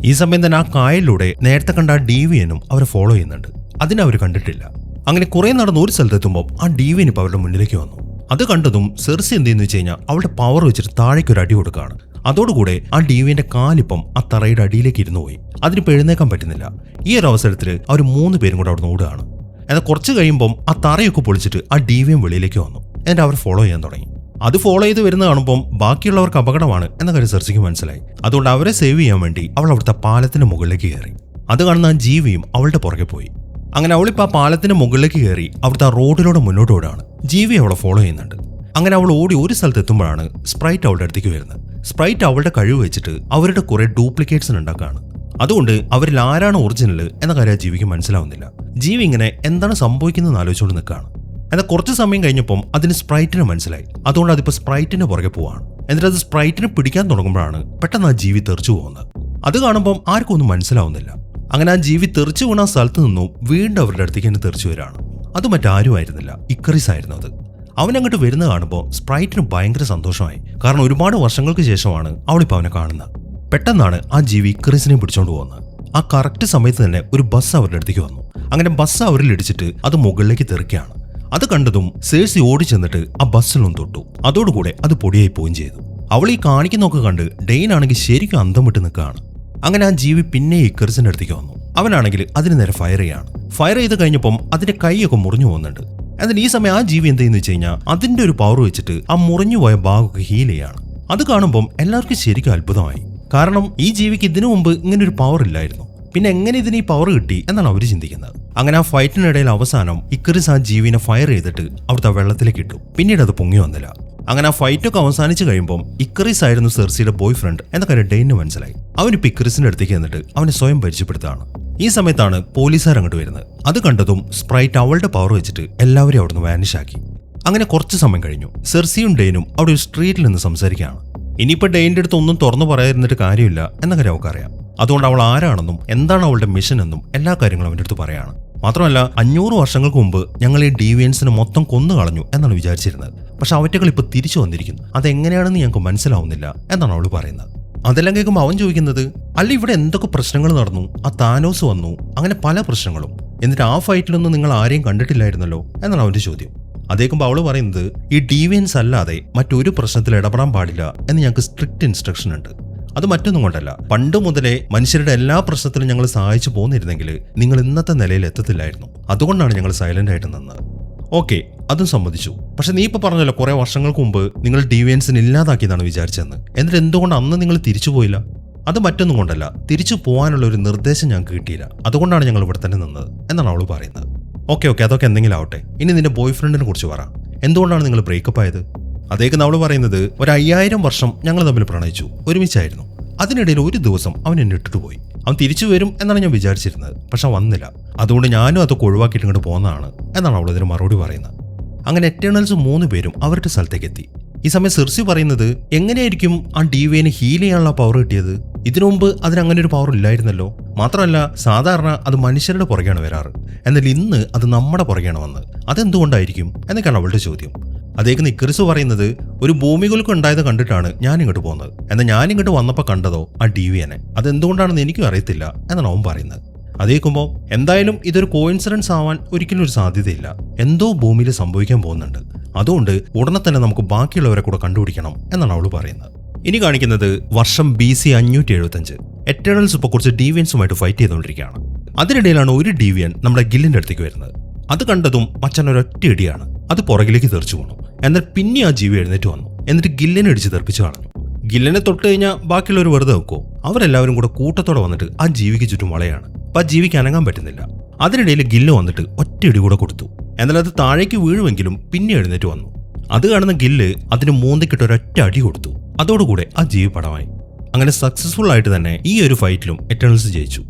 ഈ സമയം തന്നെ ആ കായലിലൂടെ നേരത്തെ കണ്ട ആ ഡീവിയനും അവരെ ഫോളോ ചെയ്യുന്നുണ്ട്. അതിനെ അവർ കണ്ടിട്ടില്ല. അങ്ങനെ കുറെ നടന്ന് ഒരു സ്ഥലത്തെത്തുമ്പോൾ ആ ഡീവിയൻ ഇപ്പോൾ അവരുടെ മുന്നിലേക്ക് വന്നു. അത് കണ്ടതും സെർസി എന്ത് ചെയ്യുന്നു വെച്ച് കഴിഞ്ഞാൽ അവളുടെ പവർ വെച്ചിട്ട് താഴേക്ക് ഒരു അടി കൊടുക്കുകയാണ്. അതോടുകൂടെ ആ ഡീവിയന്റെ കാലിപ്പം ആ തറയുടെ അടിയിലേക്ക് ഇരുന്നു പോയി. അതിനിപ്പോൾ എഴുന്നേക്കാൻ പറ്റുന്നില്ല. ഈ ഒരു അവസരത്തിൽ അവർ 3 പേരും കൂടെ അവിടെ നിന്ന് ഓടുകയാണ്. എന്നാൽ കുറച്ച് കഴിയുമ്പം ആ തറയൊക്കെ പൊളിച്ചിട്ട് ആ ഡീവിയൻ വെളിയിലേക്ക് വന്നു. എന്നിട്ട് അവർ ഫോളോ ചെയ്യാൻ തുടങ്ങി. അത് ഫോളോ ചെയ്ത് വരുന്ന കാണുമ്പം ബാക്കിയുള്ളവർക്ക് അപകടമാണ് എന്ന കാര്യം സെർസിക്ക് മനസ്സിലായി. അതുകൊണ്ട് അവരെ സേവ് ചെയ്യാൻ വേണ്ടി അവൾ അവിടുത്തെ പാലത്തിന്റെ മുകളിലേക്ക് കയറി. അത് കാണുന്ന ആ ജീവിയും അവളുടെ പുറകെ പോയി. അങ്ങനെ അവളിപ്പോൾ ആ പാലത്തിന്റെ മുകളിലേക്ക് കയറി അവിടുത്തെ ആ റോഡിലൂടെ മുന്നോട്ട് ഓടാണ്. ജീവി അവളെ ഫോളോ ചെയ്യുന്നുണ്ട്. അങ്ങനെ അവൾ ഓടി ഒരു സ്ഥലത്ത് എത്തുമ്പോഴാണ് സ്പ്രൈറ്റ് അവളുടെ അടുത്തേക്ക് വരുന്നത്. സ്പ്രൈറ്റ് അവളുടെ കഴിവ് വെച്ചിട്ട് അവരുടെ കുറെ ഡ്യൂപ്ലിക്കേറ്റ്സിന് ഉണ്ടാക്കുകയാണ്. അതുകൊണ്ട് അവരിൽ ആരാണ് ഒറിജിനൽ എന്ന കാര്യം ആ ജീവിക്ക് മനസ്സിലാവുന്നില്ല. ജീവി ഇങ്ങനെ എന്താണ് സംഭവിക്കുന്നതെന്ന് ആലോചിച്ചുകൊണ്ട് നിൽക്കുകയാണ്. എന്നാൽ കുറച്ച് സമയം കഴിഞ്ഞപ്പം അതിന് സ്പ്രൈറ്റിനെ മനസ്സിലായി. അതുകൊണ്ട് അതിപ്പോൾ സ്പ്രൈറ്റിന്റെ പുറകെ പോവാണ്. എന്നിട്ട് അത് സ്പ്രൈറ്റിനെ പിടിക്കാൻ തുടങ്ങുമ്പോഴാണ് പെട്ടെന്ന് ആ ജീവി തെറിച്ചു പോകുന്നത്. അത് കാണുമ്പം ആർക്കും ഒന്നും മനസ്സിലാവുന്നില്ല. അങ്ങനെ ആ ജീവി തെറിച്ചു വീണ സ്ഥലത്ത് നിന്നും വീണ്ടും അവരുടെ അടുത്തേക്ക് തന്നെ തെറിച്ചു വരികയാണ്. അത് മറ്റാരും ആയിരുന്നില്ല, ഇക്കറിസ് ആയിരുന്നു അത്. അവനങ്ങോട്ട് വരുന്ന കാണുമ്പോൾ സ്പ്രൈറ്റിന് ഭയങ്കര സന്തോഷമായി. കാരണം ഒരുപാട് വർഷങ്ങൾക്ക് ശേഷമാണ് അവളിപ്പോൾ അവനെ കാണുന്നത്. പെട്ടെന്നാണ് ആ ജീവി ഇക്കറിസിനെ പിടിച്ചോണ്ട് പോകുന്നത്. ആ കറക്റ്റ് സമയത്ത് തന്നെ ഒരു ബസ് അവരുടെ അടുത്തേക്ക് വന്നു. അങ്ങനെ ബസ് അവരിൽ ഇടിച്ചിട്ട് അത് മുകളിലേക്ക് തെറിക്കുകയാണ്. അത് കണ്ടതും സേഴ്സി ഓടി ചെന്നിട്ട് ആ ബസ്സിലൊന്നും തൊട്ടു. അതോടുകൂടെ അത് പൊടിയായി പോവുകയും ചെയ്തു. അവൾ ഈ കാണിക്കുന്നൊക്കെ കണ്ട് ഡെയ്ൻ ആണെങ്കിൽ ശരിക്കും അന്തം വിട്ട് നിൽക്കുകയാണ്. അങ്ങനെ ആ ജീവി പിന്നെ ഇക്കറിസിന്റെ അടുത്തേക്ക് വന്നു. അവനാണെങ്കിൽ അതിന് നേരെ ഫയർ ചെയ്യാണ്. ഫയർ ചെയ്ത് കഴിഞ്ഞപ്പം അതിന്റെ കൈയൊക്കെ മുറിഞ്ഞു പോകുന്നുണ്ട്. എന്നിട്ട് ഈ സമയം ആ ജീവി എന്ത് ചെയ്യുന്നു വെച്ച് കഴിഞ്ഞാൽ അതിന്റെ ഒരു പവർ വെച്ചിട്ട് ആ മുറിഞ്ഞു പോയ ഭാഗമൊക്കെ ഹീൽ ചെയ്യാണ്. അത് കാണുമ്പം എല്ലാവർക്കും ശരിക്കും അത്ഭുതമായി. കാരണം ഈ ജീവിക്ക് ഇതിനു മുമ്പ് ഇങ്ങനെ ഒരു പവർ ഇല്ലായിരുന്നു. പിന്നെ എങ്ങനെ ഇതിന് ഈ പവർ കിട്ടി എന്നാണ് അവർ ചിന്തിക്കുന്നത്. അങ്ങനെ ആ ഫൈറ്റിനിടയിൽ അവസാനം ഇക്കറിസ് ആ ജീവിനെ ഫയർ ചെയ്തിട്ട് അവിടുത്തെ വെള്ളത്തിലേക്ക് ഇട്ടു. പിന്നീട് അത് പൊങ്ങി വന്നില്ല. അങ്ങനെ ആ ഫൈറ്റൊക്കെ അവസാനിച്ച് കഴിയുമ്പോൾ ഇക്കറിസ് ആയിരുന്നു സെർസിയുടെ ബോയ് ഫ്രണ്ട് എന്ന കാര്യം ഡെയ്ന് മനസ്സിലായി. അവനിപ്പോൾ ഇക്കറിസിന്റെ അടുത്തേക്ക് എന്നിട്ട് അവനെ സ്വയം പരിചയപ്പെടുത്താണ്. ഈ സമയത്താണ് പോലീസുകാർ അങ്ങോട്ട് വരുന്നത്. അത് കണ്ടതും സ്പ്രൈറ്റ് അവളുടെ പവർ വെച്ചിട്ട് എല്ലാവരെയും അവിടുന്ന് വാനിഷ് ആക്കി. അങ്ങനെ കുറച്ച് സമയം കഴിഞ്ഞു. സെർസിയും ഡെയിനും അവിടെ ഒരു സ്ട്രീറ്റിൽ നിന്ന് സംസാരിക്കുകയാണ്. ഇനിയിപ്പോൾ ഡെയിൻ്റെ അടുത്ത് ഒന്നും തുറന്നു പറയാതിരുന്നിട്ട് കാര്യമില്ല എന്ന കാര്യം അവൾക്കറിയാം. അതുകൊണ്ട് അവൾ ആരാണെന്നും എന്താണ് അവളുടെ മിഷൻ എന്നും എല്ലാ കാര്യങ്ങളും അവൻ്റെ അടുത്ത് പറയാണ്. മാത്രമല്ല 500 വർഷങ്ങൾക്ക് മുമ്പ് ഞങ്ങൾ ഈ ഡീവിയൻസിനെ മൊത്തം കൊന്നു കളഞ്ഞു എന്നാണ് വിചാരിച്ചിരുന്നത്. പക്ഷെ അവറ്റകൾ ഇപ്പോൾ തിരിച്ചു വന്നിരിക്കുന്നു. അതെങ്ങനെയാണെന്ന് ഞങ്ങൾക്ക് മനസ്സിലാവുന്നില്ല എന്നാണ് അവൾ പറയുന്നത്. അതെല്ലാം കേൾക്കുമ്പോൾ അവൻ ചോദിക്കുന്നത്, അല്ല ഇവിടെ എന്തൊക്കെ പ്രശ്നങ്ങൾ നടന്നു, ആ താനോസ് വന്നു, അങ്ങനെ പല പ്രശ്നങ്ങളും, എന്നിട്ട് ആ ഫൈറ്റിലൊന്നും നിങ്ങൾ ആരെയും കണ്ടിട്ടില്ലായിരുന്നല്ലോ എന്നാണ് അവൻ്റെ ചോദ്യം. അതേക്കുമ്പോൾ അവൾ പറയുന്നത്, ഈ ഡീവിയൻസ് അല്ലാതെ മറ്റൊരു പ്രശ്നത്തിൽ ഇടപെടാൻ പാടില്ല എന്ന് ഞങ്ങൾക്ക് സ്ട്രിക്റ്റ് ഇൻസ്ട്രക്ഷൻ ഉണ്ട്. അത് മറ്റൊന്നും കൊണ്ടല്ല, പണ്ട് മുതലേ മനുഷ്യരുടെ എല്ലാ പ്രശ്നത്തിലും ഞങ്ങൾ സഹായിച്ചു പോന്നിരുന്നെങ്കിൽ നിങ്ങൾ ഇന്നത്തെ നിലയിൽ എത്തത്തില്ലായിരുന്നു. അതുകൊണ്ടാണ് ഞങ്ങൾ സൈലന്റ് ആയിട്ട് നിന്നത്. ഓക്കെ, അതും സമ്മതിച്ചു. പക്ഷെ നീ ഇപ്പോൾ പറഞ്ഞല്ലോ കുറെ വർഷങ്ങൾക്ക് മുമ്പ് നിങ്ങൾ ഡീവിയൻസിന് ഇല്ലാതാക്കിയതാണ് വിചാരിച്ചെന്ന്. എന്നിട്ട് എന്തുകൊണ്ട് അന്ന് നിങ്ങൾ തിരിച്ചു പോയില്ല? അത് മറ്റൊന്നും കൊണ്ടല്ല, തിരിച്ചു പോകാനുള്ള ഒരു നിർദ്ദേശം ഞങ്ങൾക്ക് കിട്ടിയില്ല. അതുകൊണ്ടാണ് ഞങ്ങൾ ഇവിടെ തന്നെ നിന്നത് എന്നാണ് അവൾ പറയുന്നത്. ഓക്കെ, അതൊക്കെ എന്തെങ്കിലും ആവട്ടെ. ഇനി നിന്റെ ബോയ് ഫ്രണ്ടിനെ കുറിച്ച് പറ. എന്തുകൊണ്ടാണ് നിങ്ങൾ ബ്രേക്കപ്പ് ആയത്? അതേക്ക് അവൾ പറയുന്നത്, ഒരു 5000 വർഷം ഞങ്ങൾ തമ്മിൽ പ്രണയിച്ചു, ഒരുമിച്ചായിരുന്നു. അതിനിടയിൽ ഒരു ദിവസം അവൻ എന്നെ ഇട്ടിട്ട് പോയി. അവൻ തിരിച്ചു വരും എന്നാണ് ഞാൻ വിചാരിച്ചിരുന്നത്, പക്ഷെ വന്നില്ല. അതുകൊണ്ട് ഞാനും അതൊക്കെ ഒഴിവാക്കിയിട്ട് ഇങ്ങോട്ട് പോകുന്നതാണ് എന്നാണ് അവൾ ഇതിന് മറുപടി പറയുന്നത്. അങ്ങനെ എറ്റേണൽസ് 3 പേരും അവരുടെ സ്ഥലത്തേക്ക് എത്തി. ഈ സമയം സെർസി പറയുന്നത്, എങ്ങനെയായിരിക്കും ആ ഡീവിയന് ഹീൽ ചെയ്യാനുള്ള പവർ കിട്ടിയത്? ഇതിനു മുമ്പ് അതിനങ്ങനെ ഒരു പവർ ഇല്ലായിരുന്നല്ലോ. മാത്രമല്ല സാധാരണ അത് മനുഷ്യരുടെ പുറകെയാണ് വരാറ്, എന്നാൽ ഇന്ന് അത് നമ്മുടെ പുറകെയാണ് വന്നത്. അതെന്തുകൊണ്ടായിരിക്കും എന്നൊക്കെയാണ് അവളുടെ ചോദ്യം. അതേക്ക് ഇക്രിസ് പറയുന്നത്, ഒരു ഭൂമികുലുക്കം ഉണ്ടായത് കണ്ടിട്ടാണ് ഞാൻ ഇങ്ങോട്ട് പോകുന്നത്. എന്നാൽ ഞാൻ ഇങ്ങോട്ട് വന്നപ്പോൾ കണ്ടതോ ആ ഡീവിയനെ. അതെന്തുകൊണ്ടാണെന്ന് എനിക്കും അറിയത്തില്ല എന്നാണ് അവൻ പറയുന്നത്. അതേക്കുമ്പോൾ എന്തായാലും ഇതൊരു കോയിൻസിഡൻസ് ആവാൻ ഒരിക്കലും ഒരു സാധ്യതയില്ല. എന്തോ ഭൂമിയിൽ സംഭവിക്കാൻ പോകുന്നുണ്ട്. അതുകൊണ്ട് ഉടനെ തന്നെ നമുക്ക് ബാക്കിയുള്ളവരെ കൂടെ കണ്ടുപിടിക്കണം എന്നാണ് അവൾ പറയുന്നത്. ഇനി കാണിക്കുന്നത് വർഷം BC 575. എറ്റേണൽസ് ഇപ്പോൾ കുറച്ച് ഡീവിയൻസുമായിട്ട് ഫൈറ്റ് ചെയ്തുകൊണ്ടിരിക്കുകയാണ്. അതിനിടയിലാണ് ഒരു ഡീവിയൻ നമ്മുടെ ഗില്ലിന്റെ അടുത്തേക്ക് വരുന്നത്. അത് കണ്ടതും മച്ചാൻ ഒരൊറ്റ ഇടിയാണ്. അത് പുറകിലേക്ക് തെറിച്ചു പോണു. എന്നാൽ പിന്നെ ആ ജീവി എഴുന്നേറ്റ് വന്നു. എന്നിട്ട് ഗില്ലിനെ ഇടിച്ച് തെറിപ്പിച്ചു കളഞ്ഞു. ഗില്ലിനെ തൊട്ട് കഴിഞ്ഞാൽ ബാക്കിയുള്ളവർ വെറുതെ വെക്കോ? അവരെല്ലാവരും കൂടെ കൂട്ടത്തോടെ വന്നിട്ട് ആ ജീവിക്ക് ചുറ്റും വളയാണ്. അപ്പൊ ആ ജീവിക്ക് അനങ്ങാൻ പറ്റുന്നില്ല. അതിനിടയിൽ ഗില്ല് വന്നിട്ട് ഒറ്റ ഇടി കൂടെ കൊടുത്തു. എന്നാൽ അത് താഴേക്ക് വീഴുമെങ്കിലും പിന്നെ എഴുന്നേറ്റ് വന്നു. അത് കാണുന്ന ഗില്ല് അതിന് മൂന്നിക്കിട്ട് ഒരൊറ്റ അടി കൊടുത്തു. അതോടുകൂടെ ആ ജീവി പടമായി. അങ്ങനെ സക്സസ്ഫുൾ ആയിട്ട് തന്നെ ഈ ഒരു ഫൈറ്റിലും എറ്റേണൽസ് ജയിച്ചു.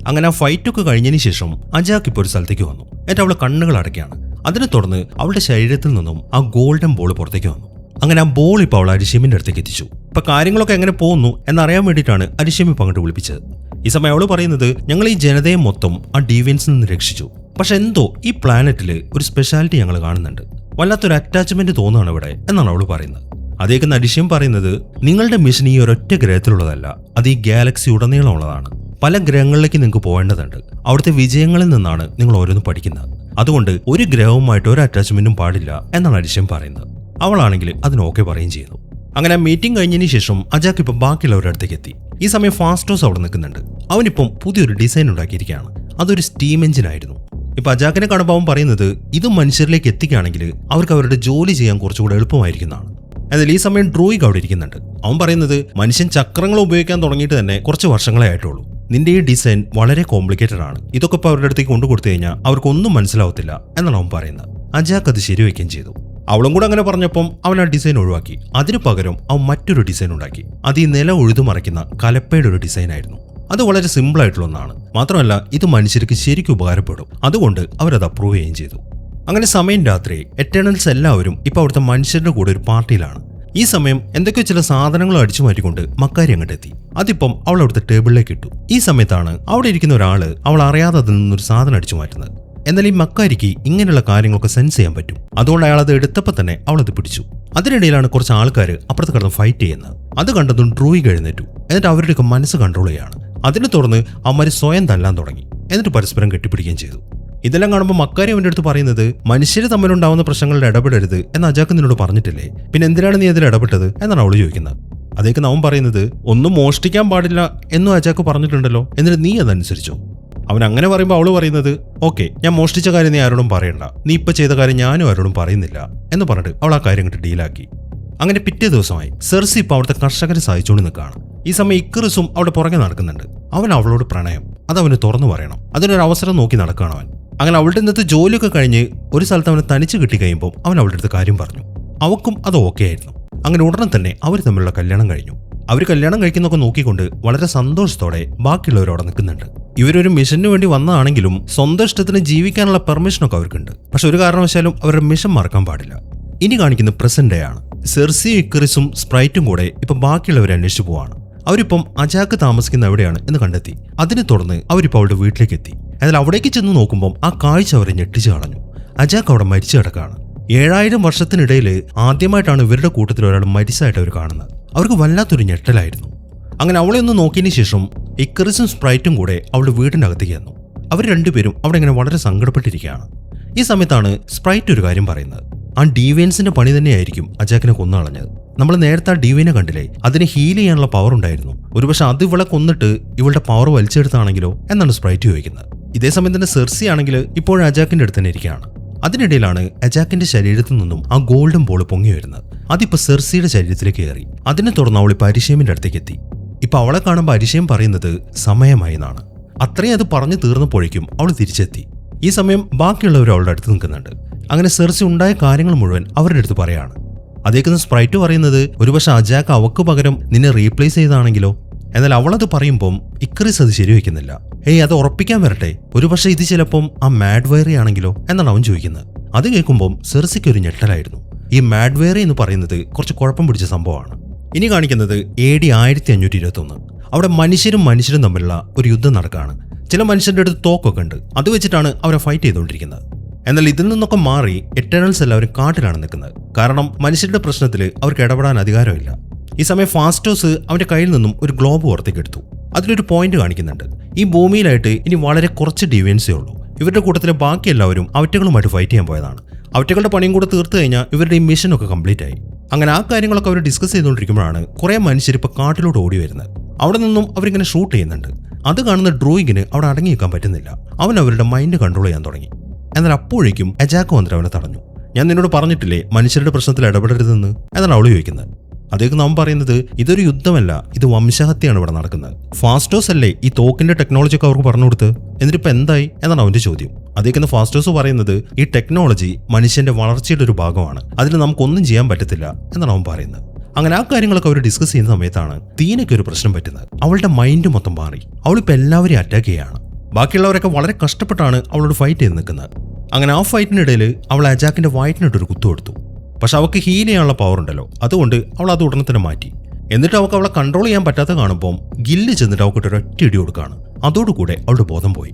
അങ്ങനെ ആ ഫൈറ്റൊക്കെ കഴിഞ്ഞതിന് ശേഷം അജാക്ക് ഇപ്പോൾ ഒരു സ്ഥലത്തേക്ക് വന്നു. എന്നിട്ട് അവളെ കണ്ണുകൾ അടയ്ക്കുകയാണ്. അതിനെ തുടർന്ന് അവളുടെ ശരീരത്തിൽ നിന്നും ആ ഗോൾഡൻ ബോൾ പുറത്തേക്ക് വന്നു. അങ്ങനെ ആ ബോൾ ഇപ്പോൾ അവൾ അരിഷേമിന്റെ അടുത്തേക്ക് എത്തിച്ചു. ഇപ്പൊ കാര്യങ്ങളൊക്കെ എങ്ങനെ പോകുന്നു എന്നറിയാൻ വേണ്ടിയിട്ടാണ് അരിഷേമി പങ്കിട്ട് വിളിപ്പിച്ചത്. ഈ സമയം അവള് പറയുന്നത്, ഞങ്ങൾ ഈ ജനതയെ മൊത്തം ആ ഡീവിയൻസിൽ നിന്ന് രക്ഷിച്ചു. പക്ഷെ എന്തോ ഈ പ്ലാനറ്റിൽ ഒരു സ്പെഷ്യാലിറ്റി ഞങ്ങൾ കാണുന്നുണ്ട്. വല്ലാത്തൊരു അറ്റാച്ച്മെന്റ് തോന്നുകയാണ് ഇവിടെ എന്നാണ് അവള് പറയുന്നത്. അതേക്കുന്ന അരിഷേം പറയുന്നത്, നിങ്ങളുടെ മിഷൻ ഈ ഒരൊറ്റ ഗ്രഹത്തിലുള്ളതല്ല, അത് ഈ ഗാലക്സി ഉടനീളം ഉള്ളതാണ്. പല ഗ്രഹങ്ങളിലേക്ക് നിങ്ങൾക്ക് പോകേണ്ടതുണ്ട്. അവിടുത്തെ വിജയങ്ങളിൽ നിന്നാണ് നിങ്ങൾ ഓരോന്ന് പഠിക്കുന്നത്. അതുകൊണ്ട് ഒരു ഗ്രഹവുമായിട്ട് ഒരു അറ്റാച്ച്മെന്റും പാടില്ല എന്നാണ് അരിഷേം പറയുന്നത്. അവളാണെങ്കിൽ അതിന് ഓക്കെ പറയുകയും ചെയ്യുന്നു. അങ്ങനെ മീറ്റിംഗ് കഴിഞ്ഞതിന് ശേഷം അജാക്ക് ഇപ്പം ബാക്കിയുള്ളവരുടെ അടുത്തേക്ക് എത്തി. ഈ സമയം ഫാസ്റ്റോസ് അവിടെ നിൽക്കുന്നുണ്ട്. അവനിപ്പം പുതിയൊരു ഡിസൈൻ ഉണ്ടാക്കിയിരിക്കുകയാണ്. അതൊരു സ്റ്റീം എഞ്ചിൻ ആയിരുന്നു. ഇപ്പൊ അജാക്കിനെ കാണുമ്പോൾ അവൻ പറയുന്നത്, ഇത് മനുഷ്യരിലേക്ക് എത്തിക്കുകയാണെങ്കിൽ അവർക്ക് അവരുടെ ജോലി ചെയ്യാൻ കുറച്ചുകൂടെ എളുപ്പമായിരിക്കുന്നതാണ്. എന്നാൽ ഈ സമയം ഡ്രോയിഗ് അവിടെ ഇരിക്കുന്നുണ്ട്. അവൻ പറയുന്നത്, മനുഷ്യൻ ചക്രങ്ങൾ ഉപയോഗിക്കാൻ തുടങ്ങിയിട്ട് തന്നെ കുറച്ച് വർഷങ്ങളെ ആയിട്ടുള്ളൂ. നിന്റെ ഈ ഡിസൈൻ വളരെ കോംപ്ലിക്കേറ്റഡ് ആണ്. ഇതൊക്കെ ഇപ്പോൾ അവരുടെ അടുത്തേക്ക് കൊണ്ടു കൊടുത്തു കഴിഞ്ഞാൽ അവർക്കൊന്നും മനസ്സിലാവത്തില്ല എന്നാണ് അവൻ പറയുന്നത്. അജാക്ക് അത് ശരിവയ്ക്കുകയും ചെയ്തു. അവളും കൂടെ അങ്ങനെ പറഞ്ഞപ്പം അവൻ ആ ഡിസൈൻ ഒഴിവാക്കി. അതിനു പകരം അവൻ മറ്റൊരു ഡിസൈൻ ഉണ്ടാക്കി. അത് ഈ നില ഉഴുതു മറിക്കുന്ന കലപ്പയുടെ ഒരു ഡിസൈൻ ആയിരുന്നു. അത് വളരെ സിമ്പിൾ ആയിട്ടുള്ള ഒന്നാണ്. മാത്രമല്ല ഇത് മനുഷ്യർക്ക് ശരിക്കും ഉപകാരപ്പെടും. അതുകൊണ്ട് അവരത് അപ്രൂവ് ചെയ്യുകയും ചെയ്തു. അങ്ങനെ സമയം രാത്രി. എറ്റേണൽസ് എല്ലാവരും ഇപ്പൊ അവിടുത്തെ മനുഷ്യരുടെ കൂടെ ഒരു പാർട്ടിയിലാണ്. ഈ സമയം എന്തൊക്കെയോ ചില സാധനങ്ങൾ അടിച്ചു മാറ്റിക്കൊണ്ട് മക്കാരി അങ്ങോട്ട് എത്തി. അതിപ്പം അവൾ അവിടുത്തെ ടേബിളിലേക്ക് ഇട്ടു. ഈ സമയത്താണ് അവിടെ ഇരിക്കുന്ന ഒരാള് അവൾ അറിയാതെ അതിൽ നിന്നൊരു സാധനം അടിച്ചു മാറ്റുന്നത്. എന്നാൽ ഈ മക്കാരിക്ക് ഇങ്ങനെയുള്ള കാര്യങ്ങളൊക്കെ സെൻസ് ചെയ്യാൻ പറ്റും. അതുകൊണ്ട് അയാൾ അത് എടുത്തപ്പോൾ തന്നെ അവളത് പിടിച്ചു. അതിനിടയിലാണ് കുറച്ച് ആൾക്കാർ അപ്പുറത്ത് കിടന്ന് ഫൈറ്റ് ചെയ്യുന്നത്. അത് കണ്ടതും ഡ്രോയിഗ് എഴുന്നേറ്റു. എന്നിട്ട് അവരുടെയൊക്കെ മനസ്സ് കൺട്രോൾ ചെയ്യാണ്. അതിനെ തുടർന്ന് അവന്മാർ സ്വയം തല്ലാൻ തുടങ്ങി. എന്നിട്ട് പരസ്പരം കെട്ടിപ്പിടിക്കുകയും ചെയ്തു. ഇതെല്ലാം കാണുമ്പോൾ മക്കാരി അവൻ്റെ അടുത്ത് പറയുന്നത്, മനുഷ്യർ തമ്മിലുണ്ടാവുന്ന പ്രശ്നങ്ങളിൽ ഇടപെടരുത് എന്ന് അജാക്ക് നിന്നോട് പറഞ്ഞിട്ടില്ലേ, പിന്നെ എന്തിനാണ് നീ അതിൽ ഇടപെട്ടത് എന്നാണ് അവള് ചോദിക്കുന്നത്. അതേക്ക് അവൻ പറയുന്നത്, ഒന്നും മോഷ്ടിക്കാൻ പാടില്ല എന്നും അജാക്ക് പറഞ്ഞിട്ടുണ്ടല്ലോ, എന്നിട്ട് നീ അതനുസരിച്ചോ? അവൻ അങ്ങനെ പറയുമ്പോൾ അവള് പറയുന്നത്, ഓക്കെ, ഞാൻ മോഷ്ടിച്ച കാര്യം നീ ആരോടും പറയണ്ട, നീ ഇപ്പൊ ചെയ്ത കാര്യം ഞാനും ആരോടും പറയുന്നില്ല എന്ന് പറഞ്ഞിട്ട് അവൾ ആ കാര്യം അങ്ങോട്ട് ഡീലാക്കി. അങ്ങനെ പിറ്റേ ദിവസമായി സെർസി ഇപ്പൊ അവിടുത്തെ കർഷകരെ സഹായിച്ചുകൊണ്ട് നിൽക്കുകയാണ്. ഈ സമയം ഇക്രിസും അവിടെ പുറകെ നടക്കുന്നുണ്ട്. അവൻ അവളോട് പ്രണയം, അതവന് തുറന്നു പറയണം. അതിനൊരു അവസരം നോക്കി നടക്കുകയാണ് അവൻ. അങ്ങനെ അവളുടെ ഇന്നത്തെ ജോലിയൊക്കെ കഴിഞ്ഞ് ഒരു സ്ഥലത്ത് അവനെ തനിച്ച് കിട്ടി കഴിയുമ്പോൾ അവൻ അവളുടെ അടുത്ത് കാര്യം പറഞ്ഞു. അവക്കും അത് ഓക്കെ ആയിരുന്നു. അങ്ങനെ ഉടനെ തന്നെ അവർ തമ്മിലുള്ള കല്യാണം കഴിഞ്ഞു. അവർ കല്യാണം കഴിക്കുന്നൊക്കെ നോക്കിക്കൊണ്ട് വളരെ സന്തോഷത്തോടെ ബാക്കിയുള്ളവരവിടെ നിൽക്കുന്നുണ്ട്. ഇവരൊരു മിഷന് വേണ്ടി വന്നതാണെങ്കിലും സ്വന്തം ഇഷ്ടത്തിന് ജീവിക്കാനുള്ള പെർമിഷനൊക്കെ അവർക്കുണ്ട്. പക്ഷെ ഒരു കാരണവശാലും അവരുടെ മിഷൻ മറക്കാൻ പാടില്ല. ഇനി കാണിക്കുന്ന പ്രസന്റ് ഡേ ആണ്. സെർസിയും ഇക്കറിസും സ്പ്രൈറ്റും കൂടെ ഇപ്പൊ ബാക്കിയുള്ളവരെ അന്വേഷിച്ചു പോവാണ്. അവരിപ്പം അജാക്ക് താമസിക്കുന്ന എവിടെയാണ് എന്ന് കണ്ടെത്തി. അതിനെ തുടർന്ന് അവരിപ്പോൾ അവളുടെ വീട്ടിലേക്ക് എത്തി. എന്നാൽ അവിടേക്ക് ചെന്ന് നോക്കുമ്പോൾ ആ കാഴ്ച അവരെ ഞെട്ടിച്ചു കളഞ്ഞു. അജാക്ക് അവിടെ മരിച്ചു കിടക്കാണ്. 7000 വർഷത്തിനിടയിൽ ആദ്യമായിട്ടാണ് ഇവരുടെ കൂട്ടത്തിൽ ഒരാൾ മരിച്ചായിട്ട് അവർ കാണുന്നത്. അവർക്ക് വല്ലാത്തൊരു ഞെട്ടലായിരുന്നു. അങ്ങനെ അവളെ ഒന്ന് നോക്കിയതിന് ശേഷം ഇക്കറിസും സ്പ്രൈറ്റും കൂടെ അവളുടെ വീടിന്റെ അകത്തേക്ക് ചെന്നു. അവർ രണ്ടുപേരും അവിടെ ഇങ്ങനെ വളരെ സങ്കടപ്പെട്ടിരിക്കുകയാണ്. ഈ സമയത്താണ് സ്പ്രൈറ്റ് ഒരു കാര്യം പറയുന്നത്. ആ ഡീവിയൻസിന്റെ പണി തന്നെയായിരിക്കും അജാക്കിനെ കൊന്നുകളഞ്ഞത്. നമ്മൾ നേരത്തെ ആ ഡീവിയനെ കണ്ടില്ലേ, അതിന് ഹീൽ ചെയ്യാനുള്ള പവർ ഉണ്ടായിരുന്നു. ഒരുപക്ഷെ അത് ഇവളെ കൊന്നിട്ട് ഇവളുടെ പവർ വലിച്ചെടുത്താണെങ്കിലോ എന്നാണ് സ്പ്രൈറ്റ് ചോദിക്കുന്നത്. ഇതേസമയം തന്നെ സെർസി ആണെങ്കിൽ ഇപ്പോഴും അജാക്കിന്റെ അടുത്ത് തന്നെ ഇരിക്കുകയാണ്. അതിനിടയിലാണ് അജാക്കിന്റെ ശരീരത്തിൽ നിന്നും ആ ഗോൾഡൻ ബോൾ പൊങ്ങി വരുന്നത്. അതിപ്പോ സെർസിയുടെ ശരീരത്തിലേക്ക് കയറി. അതിനെ തുടർന്ന് അവൾ ഇപ്പൊ അരിഷേമിന്റെ അടുത്തേക്ക് എത്തി. ഇപ്പൊ അവളെ കാണുമ്പോൾ അരിഷേം പറയുന്നത് സമയമായി എന്നാണ്. അത്രയും അത് പറഞ്ഞു തീർന്നപ്പോഴേക്കും അവൾ തിരിച്ചെത്തി. ഈ സമയം ബാക്കിയുള്ളവർ അവളുടെ അടുത്ത് നിൽക്കുന്നുണ്ട്. അങ്ങനെ സെർസി ഉണ്ടായ കാര്യങ്ങൾ മുഴുവൻ അവരുടെ അടുത്ത് പറയാണ്. അതേക്കുന്ന സ്പ്രൈറ്റ് പറയുന്നത് ഒരുപക്ഷെ അജാക്ക് അവക്ക് പകരം നിന്നെ റീപ്ലേസ് ചെയ്താണെങ്കിലോ. എന്നാൽ അവളത് പറയുമ്പം ഇക്രിസ് അത് ശരിവെക്കുന്നില്ല. അത് ഉറപ്പിക്കാൻ വരട്ടെ, ഒരുപക്ഷെ ഇത് ചിലപ്പം ആ മാഡ് വയറി ആണെങ്കിലോ എന്നാണ് അവൻ ചോദിക്കുന്നത്. അത് കേൾക്കുമ്പം സെർസിക്ക് ഒരു ഞെട്ടലായിരുന്നു. ഈ മാഡ് വയറി എന്ന് പറയുന്നത് കുറച്ച് കുഴപ്പം പിടിച്ച സംഭവമാണ്. ഇനി കാണിക്കുന്നത് AD 1521. അവിടെ മനുഷ്യരും തമ്മിലുള്ള ഒരു യുദ്ധം നടക്കുകയാണ്. ചില മനുഷ്യരുടെ അടുത്ത് തോക്കൊക്കെ ഉണ്ട്. അത് വെച്ചിട്ടാണ് അവരെ ഫൈറ്റ് ചെയ്തുകൊണ്ടിരിക്കുന്നത്. എന്നാൽ ഇതിൽ നിന്നൊക്കെ മാറി എറ്റേണൽസ് എല്ലാവരും കാട്ടിലാണ് നിൽക്കുന്നത്. കാരണം മനുഷ്യരുടെ പ്രശ്നത്തിൽ അവർക്ക് ഇടപെടാൻ അധികാരമില്ല. ഈ സമയം ഫാസ്റ്റോസ് അവന്റെ കയ്യിൽ നിന്നും ഒരു ഗ്ലോബ് പുറത്തേക്ക് എടുത്തു. അതിലൊരു പോയിന്റ് കാണിക്കുന്നുണ്ട്. ഈ ഭൂമിയിലായിട്ട് ഇനി വളരെ കുറച്ച് ഡീവിയൻസേ ഉള്ളൂ. ഇവരുടെ കൂട്ടത്തിലെ ബാക്കി എല്ലാവരും അവറ്റകളുമായിട്ട് ഫൈറ്റ് ചെയ്യാൻ പോയതാണ്. അവറ്റകളുടെ പണിയും കൂടെ തീർത്തു കഴിഞ്ഞാൽ ഇവരുടെ ഈ മിഷനൊക്കെ കംപ്ലീറ്റ് ആയി. അങ്ങനെ ആ കാര്യങ്ങളൊക്കെ അവർ ഡിസ്കസ് ചെയ്തുകൊണ്ടിരിക്കുമ്പോഴാണ് കുറെ മനുഷ്യർ ഇപ്പോൾ കാട്ടിലോട്ട് ഓടി വരുന്നത്. അവിടെ നിന്നും അവരിങ്ങനെ ഷൂട്ട് ചെയ്യുന്നുണ്ട്. അത് കാണുന്ന ഡ്രോയിങ്ങിന് അവിടെ അടങ്ങി നിൽക്കാൻ പറ്റുന്നില്ല. അവൻ അവരുടെ മൈൻഡ് കൺട്രോൾ ചെയ്യാൻ തുടങ്ങി. എന്നാൽ അപ്പോഴേക്കും അജാക്ക് വന്നിട്ട് അവനെ തടഞ്ഞു. ഞാൻ നിന്നോട് പറഞ്ഞിട്ടില്ലേ മനുഷ്യരുടെ പ്രശ്നത്തിൽ ഇടപെടരുതെന്ന് എന്നാണ് അവള് ചോദിക്കുന്നത്. അദ്ദേഹം നാം പറയുന്നത് ഇതൊരു യുദ്ധമല്ല, ഇത് വംശഹത്യയാണ് ഇവിടെ നടക്കുന്നത്. ഫാസ്റ്റോസ് അല്ലേ ഈ തോക്കിന്റെ ടെക്നോളജി ഒക്കെ അവർക്ക് പറഞ്ഞു കൊടുത്ത്, എന്നിട്ടിപ്പോൾ എന്തായി എന്നാണ് അവന്റെ ചോദ്യം. അദ്ദേഹം ഫാസ്റ്റോസ് പറയുന്നത് ഈ ടെക്നോളജി മനുഷ്യന്റെ വളർച്ചയുടെ ഒരു ഭാഗമാണ്, അതിന് നമുക്കൊന്നും ചെയ്യാൻ പറ്റത്തില്ല എന്നാണ് അവൻ പറയുന്നത്. അങ്ങനെ ആ കാര്യങ്ങളൊക്കെ അവർ ഡിസ്കസ് ചെയ്യുന്ന സമയത്താണ് തീനയ്ക്ക് ഒരു പ്രശ്നം പറ്റുന്നത്. അവളുടെ മൈൻഡ് മൊത്തം മാറി. അവളിപ്പോൾ എല്ലാവരെയും അറ്റാക്ക് ചെയ്യാണ്. ബാക്കിയുള്ളവരൊക്കെ വളരെ കഷ്ടപ്പെട്ടാണ് അവളോട് ഫൈറ്റ് ചെയ്ത് നിൽക്കുന്നത്. അങ്ങനെ ആ ഫൈറ്റിനിടയിൽ അവൾ അജാക്കിന്റെ വയറ്റിനിട്ടൊരു കുത്തു കൊടുത്തു. പക്ഷെ അവൾക്ക് ഹീൽ ചെയ്യാനുള്ള പവർ ഉണ്ടല്ലോ, അതുകൊണ്ട് അവൾ അത് ഉടനെ തന്നെ മാറ്റി. എന്നിട്ട് അവൾക്ക് അവളെ കൺട്രോൾ ചെയ്യാൻ പറ്റാത്ത കാണുമ്പോൾ ഗില്ല് ചെന്നിട്ട് അവൾക്ക് ഒരൊറ്റ ഇടി കൊടുക്കുകയാണ്. അതോടുകൂടെ അവളുടെ ബോധം പോയി.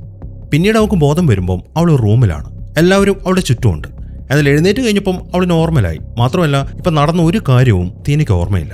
പിന്നീട് അവൾക്ക് ബോധം വരുമ്പം അവൾ റൂമിലാണ്. എല്ലാവരും അവളുടെ ചുറ്റുമുണ്ട്. എന്നാൽ എഴുന്നേറ്റ് കഴിഞ്ഞപ്പം അവൾ നോർമലായി. മാത്രമല്ല ഇപ്പം നടന്ന ഒരു കാര്യവും തീനയ്ക്ക് ഓർമ്മയില്ല.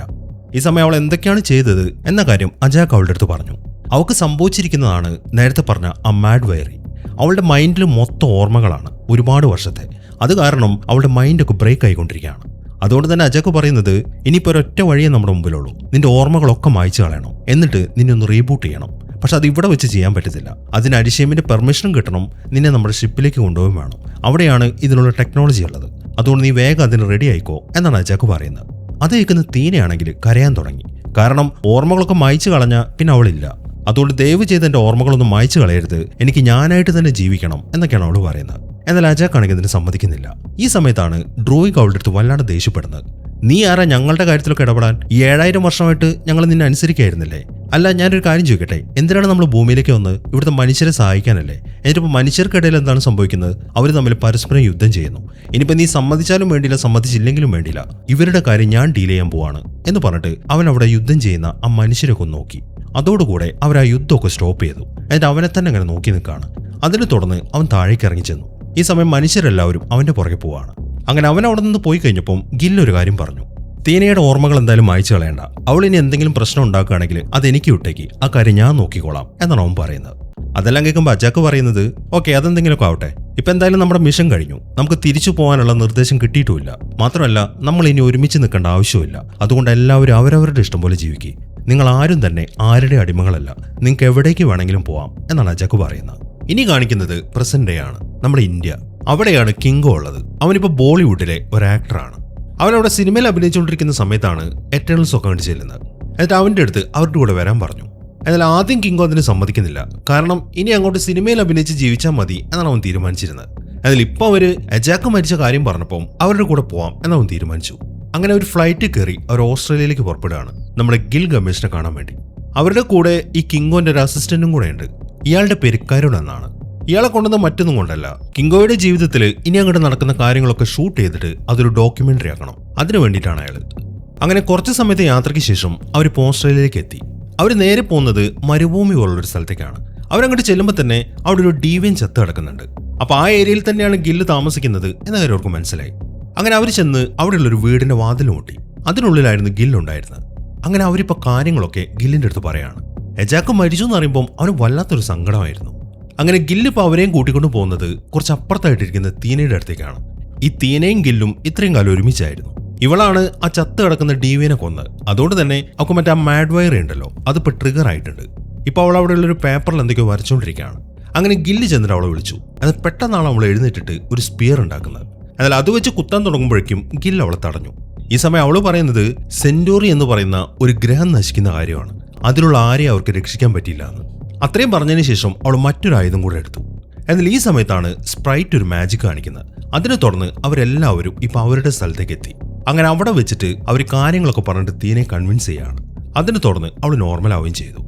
ഈ സമയം അവൾ എന്തൊക്കെയാണ് ചെയ്തത് എന്ന കാര്യം അജാക്ക് അവളുടെ അടുത്ത് പറഞ്ഞു. അവൾക്ക് സംഭവിച്ചിരിക്കുന്നതാണ് നേരത്തെ പറഞ്ഞ ആ മാഡ് വയറി. അവളുടെ മൈൻഡിൽ മൊത്തം ഓർമ്മകളാണ്, ഒരുപാട് വർഷത്തെ. അത് കാരണം അവളുടെ മൈൻഡൊക്കെ ബ്രേക്ക് ആയിക്കൊണ്ടിരിക്കുകയാണ്. അതുകൊണ്ട് തന്നെ അജാക്ക് പറയുന്നത് ഇനിയിപ്പോൾ ഒരൊറ്റ വഴിയേ നമ്മുടെ മുമ്പിലുള്ളൂ. നിന്റെ ഓർമ്മകളൊക്കെ മായ്ച്ചു കളയണം, എന്നിട്ട് നിന്നെ ഒന്ന് റീബൂട്ട് ചെയ്യണം. പക്ഷെ അത് ഇവിടെ വെച്ച് ചെയ്യാൻ പറ്റത്തില്ല. അതിന് അരിഷേമിന്റെ പെർമിഷനും കിട്ടണം. നിന്നെ നമ്മുടെ ഷിപ്പിലേക്ക് കൊണ്ടുപോകും വേണം. അവിടെയാണ് ഇതിനുള്ള ടെക്നോളജി ഉള്ളത്. അതുകൊണ്ട് നീ വേഗം അതിന് റെഡി ആയിക്കോ എന്നാണ് അജാക്ക് പറയുന്നത്. അത് കേൾക്കുന്ന തീനയാണെങ്കിൽ കരയാൻ തുടങ്ങി. കാരണം ഓർമ്മകളൊക്കെ മായ്ച്ചു കളഞ്ഞ പിന്നെ അവളില്ല. അതുകൊണ്ട് ദയവ് ചെയ്ത് എന്റെ ഓർമ്മകളൊന്നും മായ്ച്ചു കളയരുത്, എനിക്ക് ഞാനായിട്ട് തന്നെ ജീവിക്കണം എന്നൊക്കെയാണ് അവൾ പറയുന്നത്. എന്നാൽ അജാക്കാണെങ്കിൽ ഇതിന് സമ്മതിക്കുന്നില്ല. ഈ സമയത്താണ് ഡ്രോയിങ് അവളുടെ അടുത്ത് വല്ലാണ്ട് ദേഷ്യപ്പെടുന്നത്. നീ ആരാ ഞങ്ങളുടെ കാര്യത്തിലൊക്കെ ഇടപെടാൻ? ഈ 7000 വർഷമായിട്ട് ഞങ്ങൾ നിന്നെ അനുസരിക്കായിരുന്നില്ലേ? അല്ല, ഞാനൊരു കാര്യം ചോദിക്കട്ടെ, എന്തിനാണ് നമ്മൾ ഭൂമിയിലേക്ക് വന്ന്? ഇവിടുത്തെ മനുഷ്യരെ സഹായിക്കാനല്ലേ? എന്നിട്ടിപ്പോൾ മനുഷ്യർക്കിടയിൽ എന്താണ് സംഭവിക്കുന്നത്? അവർ തമ്മിൽ പരസ്പരം യുദ്ധം ചെയ്യുന്നു. ഇനിയിപ്പോൾ നീ സമ്മതിച്ചാലും വേണ്ടിയില്ല, സമ്മതിച്ചില്ലെങ്കിലും വേണ്ടിയില്ല, ഇവരുടെ കാര്യം ഞാൻ ഡീൽ ചെയ്യാൻ പോവാണ് എന്ന് പറഞ്ഞിട്ട് അവൻ അവിടെ യുദ്ധം ചെയ്യുന്ന ആ മനുഷ്യരൊക്കെ നോക്കി. അതോടുകൂടെ അവർ ആ യുദ്ധമൊക്കെ സ്റ്റോപ്പ് ചെയ്തു. എന്നിട്ട് അവനെ തന്നെ അങ്ങനെ നോക്കി നിൽക്കുകയാണ്. അതിനെ തുടർന്ന് അവൻ താഴേക്ക് ഇറങ്ങി ചെന്നു. ഈ സമയം മനുഷ്യരെല്ലാവരും അവന്റെ പുറകെ പോവാണ്. അങ്ങനെ അവൻ അവിടെ നിന്ന് പോയി കഴിഞ്ഞപ്പം ഗില്ലൊരു കാര്യം പറഞ്ഞു. തീനയുടെ ഓർമ്മകൾ എന്തായാലും മായ്ച്ചു കളയണ്ട. അവൾ ഇനി എന്തെങ്കിലും പ്രശ്നം ഉണ്ടാക്കുകയാണെങ്കിൽ അത് എനിക്ക് വിട്ടേക്ക്, ആ കാര്യം ഞാൻ നോക്കിക്കോളാം എന്നാണ് അവൻ പറയുന്നത്. അതെല്ലാം കേൾക്കുമ്പോൾ അജാക്ക് പറയുന്നത് ഓക്കെ, അതെന്തെങ്കിലുമൊക്കെ ആവട്ടെ, ഇപ്പം എന്തായാലും നമ്മുടെ മിഷൻ കഴിഞ്ഞു, നമുക്ക് തിരിച്ചു പോകാനുള്ള നിർദ്ദേശം കിട്ടിയിട്ടുമില്ല. മാത്രമല്ല നമ്മൾ ഇനി ഒരുമിച്ച് നിൽക്കേണ്ട ആവശ്യമില്ല. അതുകൊണ്ട് എല്ലാവരും അവരവരുടെ ഇഷ്ടം പോലെ ജീവിക്കുക. നിങ്ങൾ ആരും തന്നെ ആരുടെ അടിമകളല്ല, നിങ്ങൾക്ക് എവിടേക്ക് വേണമെങ്കിലും പോവാം എന്നാണ് അജാക്ക് പറയുന്നത്. ഇനി കാണിക്കുന്നത് പ്രസന്റ് ഡേ ആണ്, നമ്മുടെ ഇന്ത്യ. അവിടെയാണ് കിങ്കോ ഉള്ളത്. അവനിപ്പോൾ ബോളിവുഡിലെ ഒരു ആക്ടറാണ്. അവനവിടെ സിനിമയിൽ അഭിനയിച്ചുകൊണ്ടിരിക്കുന്ന സമയത്താണ് എറ്റേണൽസ് ഒക്കെ കണ്ടു ചെല്ലുന്നത്. എന്നിട്ട് അവൻ്റെ അടുത്ത് അവരുടെ കൂടെ വരാൻ പറഞ്ഞു. എന്നാൽ ആദ്യം കിങ്കോ അതിന് സമ്മതിക്കുന്നില്ല. കാരണം ഇനി അങ്ങോട്ട് സിനിമയിൽ അഭിനയിച്ച് ജീവിച്ചാൽ മതി എന്നാണ് അവൻ തീരുമാനിച്ചിരുന്നത്. അതിൽ ഇപ്പോൾ അവർ അജാക്ക് മരിച്ച കാര്യം പറഞ്ഞപ്പോൾ അവരുടെ കൂടെ പോവാം എന്നവൻ തീരുമാനിച്ചു. അങ്ങനെ ഒരു ഫ്ലൈറ്റിൽ കയറി അവർ ഓസ്ട്രേലിയയിലേക്ക് പുറപ്പെടുകയാണ്, നമ്മുടെ ഗിൽ ഗമേഷിനെ കാണാൻ വേണ്ടി. അവരുടെ കൂടെ ഈ കിങ്കോന്റെ ഒരു അസിസ്റ്റന്റും കൂടെ ഉണ്ട്. ഇയാളുടെ പേര് കരുൺ എന്നാണ്. ഇയാളെ കൊണ്ടുവന്ന മറ്റൊന്നും കൊണ്ടല്ല, കിങ്കോയുടെ ജീവിതത്തിൽ ഇനി അങ്ങോട്ട് നടക്കുന്ന കാര്യങ്ങളൊക്കെ ഷൂട്ട് ചെയ്തിട്ട് അതൊരു ഡോക്യുമെന്ററി ആക്കണം. അതിനു വേണ്ടിയിട്ടാണ് അയാൾ. അങ്ങനെ കുറച്ച് സമയത്തെ യാത്രയ്ക്ക് ശേഷം അവർ ഓസ്ട്രേലിയയിലേക്ക് എത്തി. അവർ നേരെ പോകുന്നത് മരുഭൂമി പോലുള്ളൊരു സ്ഥലത്തേക്കാണ്. അവരങ്ങോട്ട് ചെല്ലുമ്പോൾ തന്നെ അവിടെ ഒരു ഡീവിയൻ ചത്ത് കിടക്കുന്നുണ്ട്. അപ്പൊ ആ ഏരിയയിൽ തന്നെയാണ് ഗില്ല് താമസിക്കുന്നത് എന്ന കാര്യം അവർക്ക് മനസ്സിലായി. അങ്ങനെ അവർ ചെന്ന് അവിടെയുള്ളൊരു വീടിന്റെ വാതിൽ മുട്ടി. അതിനുള്ളിലായിരുന്നു ഗില്ലുണ്ടായിരുന്നത്. അങ്ങനെ അവരിപ്പോ കാര്യങ്ങളൊക്കെ ഗില്ലിന്റെ അടുത്ത് പറയാണ്. എജാക്ക് മരിച്ചു എന്ന് പറയുമ്പോൾ അവന് വല്ലാത്തൊരു സങ്കടമായിരുന്നു. അങ്ങനെ ഗില്ല് ഇപ്പോൾ അവരെയും കൂട്ടിക്കൊണ്ട് പോകുന്നത് കുറച്ച് അപ്പുറത്തായിട്ടിരിക്കുന്ന തീനയുടെ അടുത്തേക്കാണ്. ഈ തീനയും ഗില്ലും ഇത്രയും കാലം ഒരുമിച്ചായിരുന്നു. ഇവളാണ് ആ ചത്ത് കിടക്കുന്ന ഡീവിയനെ കൊന്നത്. അതുകൊണ്ട് തന്നെ അവൾക്ക് മറ്റേ ആ മാഡ് വയർ ഉണ്ടല്ലോ, അതിപ്പോൾ ട്രിഗർ ആയിട്ടുണ്ട്. ഇപ്പോൾ അവൾ അവിടെ ഉള്ളൊരു പേപ്പറിൽ എന്തൊക്കെയോ വരച്ചുകൊണ്ടിരിക്കുകയാണ്. അങ്ങനെ ഗില്ല് ചെന്നിട്ട് അവളെ വിളിച്ചു. അത് പെട്ടെന്നാണ് അവൾ എഴുന്നേറ്റിട്ട് ഒരു സ്പിയർ ഉണ്ടാക്കുന്നത്. എന്നാൽ അത് വെച്ച് കുത്താൻ തുടങ്ങുമ്പോഴേക്കും ഗില്ല് അവളെ തടഞ്ഞു. ഈ സമയം അവൾ പറയുന്നത് സെന്റോറി എന്ന് പറയുന്ന ഒരു ഗ്രഹം നശിക്കുന്ന കാര്യമാണ്, അതിലുള്ള ആരെയും അവർക്ക് രക്ഷിക്കാൻ പറ്റിയില്ല എന്ന്. അത്രയും പറഞ്ഞതിന് ശേഷം അവൾ മറ്റൊരു ആയുധം കൂടെ എടുത്തു. എന്നാൽ ഈ സമയത്താണ് സ്പ്രൈറ്റ് ഒരു മാജിക് കാണിക്കുന്നത്. അതിനെ തുടർന്ന് അവരെല്ലാവരും ഇപ്പൊ അവരുടെ സ്ഥലത്തേക്ക് എത്തി. അങ്ങനെ അവിടെ വെച്ചിട്ട് അവർ കാര്യങ്ങളൊക്കെ പറഞ്ഞിട്ട് തീനെ കൺവിൻസ് ചെയ്യാണ്. അതിനെ തുടർന്ന് അവൾ നോർമൽ ആവുകയും ചെയ്തു.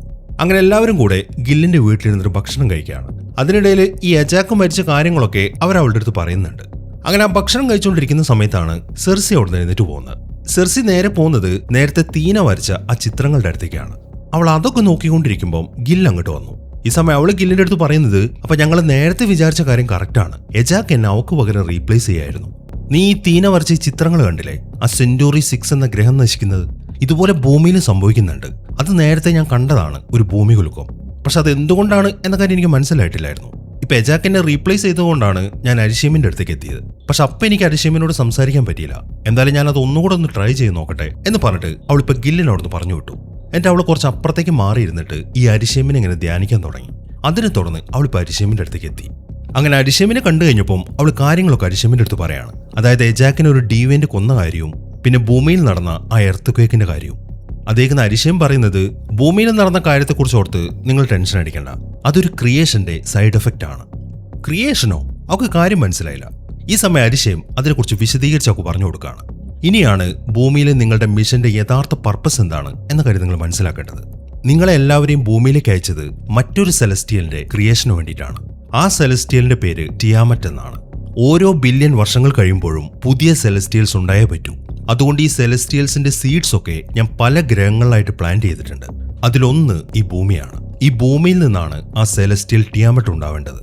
അങ്ങനെ എല്ലാവരും കൂടെ ഗില്ലിന്റെ വീട്ടിലിരുന്നിട്ട് ഭക്ഷണം കഴിക്കുകയാണ്. അതിനിടയിൽ ഈ എജാക്ക് മരിച്ച കാര്യങ്ങളൊക്കെ അവർ അവളുടെ അടുത്ത് പറയുന്നുണ്ട്. അങ്ങനെ ആ ഭക്ഷണം കഴിച്ചുകൊണ്ടിരിക്കുന്ന സമയത്താണ് സെർസി അവിടെ നിന്ന് എഴുന്നേറ്റ് പോകുന്നത്. സെർസി നേരെ പോകുന്നത് നേരത്തെ തീന വരച്ച ആ ചിത്രങ്ങളുടെ അടുത്തേക്കാണ്. അവൾ അതൊക്കെ നോക്കിക്കൊണ്ടിരിക്കുമ്പോൾ ഗില്ല് അങ്ങോട്ട് വന്നു. ഈ സമയം അവള് ഗില്ലിന്റെ അടുത്ത് പറയുന്നത്, അപ്പൊ ഞങ്ങൾ നേരത്തെ വിചാരിച്ച കാര്യം കറക്റ്റാണ്, എജാക്ക് എന്നെ അവക്ക് പകരം റീപ്ലേസ് ചെയ്യായിരുന്നു. നീ ഈ തീന വരച്ച ചിത്രങ്ങൾ കണ്ടില്ലേ, ആ സെന്റോറി 6 എന്ന ഗ്രഹം നശിക്കുന്നത് ഇതുപോലെ ഭൂമിയിൽ സംഭവിക്കുന്നുണ്ട്. അത് നേരത്തെ ഞാൻ കണ്ടതാണ്, ഒരു ഭൂമി കുലുക്കം. പക്ഷെ അത് എന്തുകൊണ്ടാണ് എന്ന കാര്യം എനിക്ക് മനസ്സിലായിട്ടില്ലായിരുന്നു. ഇപ്പൊ എജാക്ക് എന്നെ റീപ്ലേസ് ചെയ്തുകൊണ്ടാണ് ഞാൻ അരിഷേമിന്റെ അടുത്തേക്ക് എത്തിയത്. പക്ഷെ അപ്പൊ എനിക്ക് അരിഷേമിനോട് സംസാരിക്കാൻ പറ്റിയില്ല. എന്തായാലും ഞാൻ അത് ഒന്നുകൂടെ ഒന്ന് ട്രൈ ചെയ്ത് നോക്കട്ടെ എന്ന് പറഞ്ഞിട്ട് അവൾ ഇപ്പൊ ഗില്ലിനോടൊന്ന് പറഞ്ഞു വിട്ടു. എന്നിട്ട് അവൾ കുറച്ച് അപ്പുറത്തേക്ക് മാറിയിരുന്നിട്ട് ഈ അരിഷേമിനെ ഇങ്ങനെ ധ്യാനിക്കാൻ തുടങ്ങി. അതിനെ തുടർന്ന് അവൾ ഇപ്പൊ അരിഷേമിന്റെ അടുത്തേക്ക് എത്തി. അങ്ങനെ അരിഷേമിനെ കണ്ടു കഴിഞ്ഞപ്പം അവൾ കാര്യങ്ങളൊക്കെ അരിഷേമിന്റെ അടുത്ത് പറയാണ്. അതായത് എജാക്കിനെ ഒരു ഡീവന്റ് കൊന്ന കാര്യവും പിന്നെ ഭൂമിയിൽ നടന്ന ആ എർത്ത് ക്വേക്കിന്റെ കാര്യവും. അദ്ദേഹം അരിഷേം പറയുന്നത്, ഭൂമിയിൽ നടന്ന കാര്യത്തെക്കുറിച്ച് ഓർത്ത് നിങ്ങൾ ടെൻഷൻ അടിക്കണ്ട, അതൊരു ക്രിയേഷന്റെ സൈഡ് എഫക്റ്റ് ആണ്. ക്രിയേഷനോ? അവൾക്ക് കാര്യം മനസ്സിലായില്ല. ഈ സമയം അരിഷേം അതിനെക്കുറിച്ച് വിശദീകരിച്ച് അവൾക്ക് പറഞ്ഞു കൊടുക്കുകയാണ്. ഇനിയാണ് ഭൂമിയിലെ നിങ്ങളുടെ മിഷന്റെ യഥാർത്ഥ പർപ്പസ് എന്താണ് എന്ന കാര്യം നിങ്ങൾ മനസ്സിലാക്കേണ്ടത്. നിങ്ങളെ എല്ലാവരെയും ഭൂമിയിലേക്ക് അയച്ചത് മറ്റൊരു സെലസ്റ്റിയലിന്റെ ക്രിയേഷന് വേണ്ടിയിട്ടാണ്. ആ സെലസ്റ്റിയലിന്റെ പേര് ടിയാമറ്റ് എന്നാണ്. ഓരോ ബില്യൺ വർഷങ്ങൾ കഴിയുമ്പോഴും പുതിയ സെലസ്റ്റിയൽസ് ഉണ്ടായേ പറ്റൂ. അതുകൊണ്ട് ഈ സെലസ്റ്റിയൽസിന്റെ സീഡ്സ് ഒക്കെ ഞാൻ പല ഗ്രഹങ്ങളിലായിട്ട് പ്ലാന്റ് ചെയ്തിട്ടുണ്ട്. അതിലൊന്ന് ഈ ഭൂമിയാണ്. ഈ ഭൂമിയിൽ നിന്നാണ് ആ സെലസ്റ്റിയൽ ടിയാമറ്റ് ഉണ്ടാവേണ്ടത്.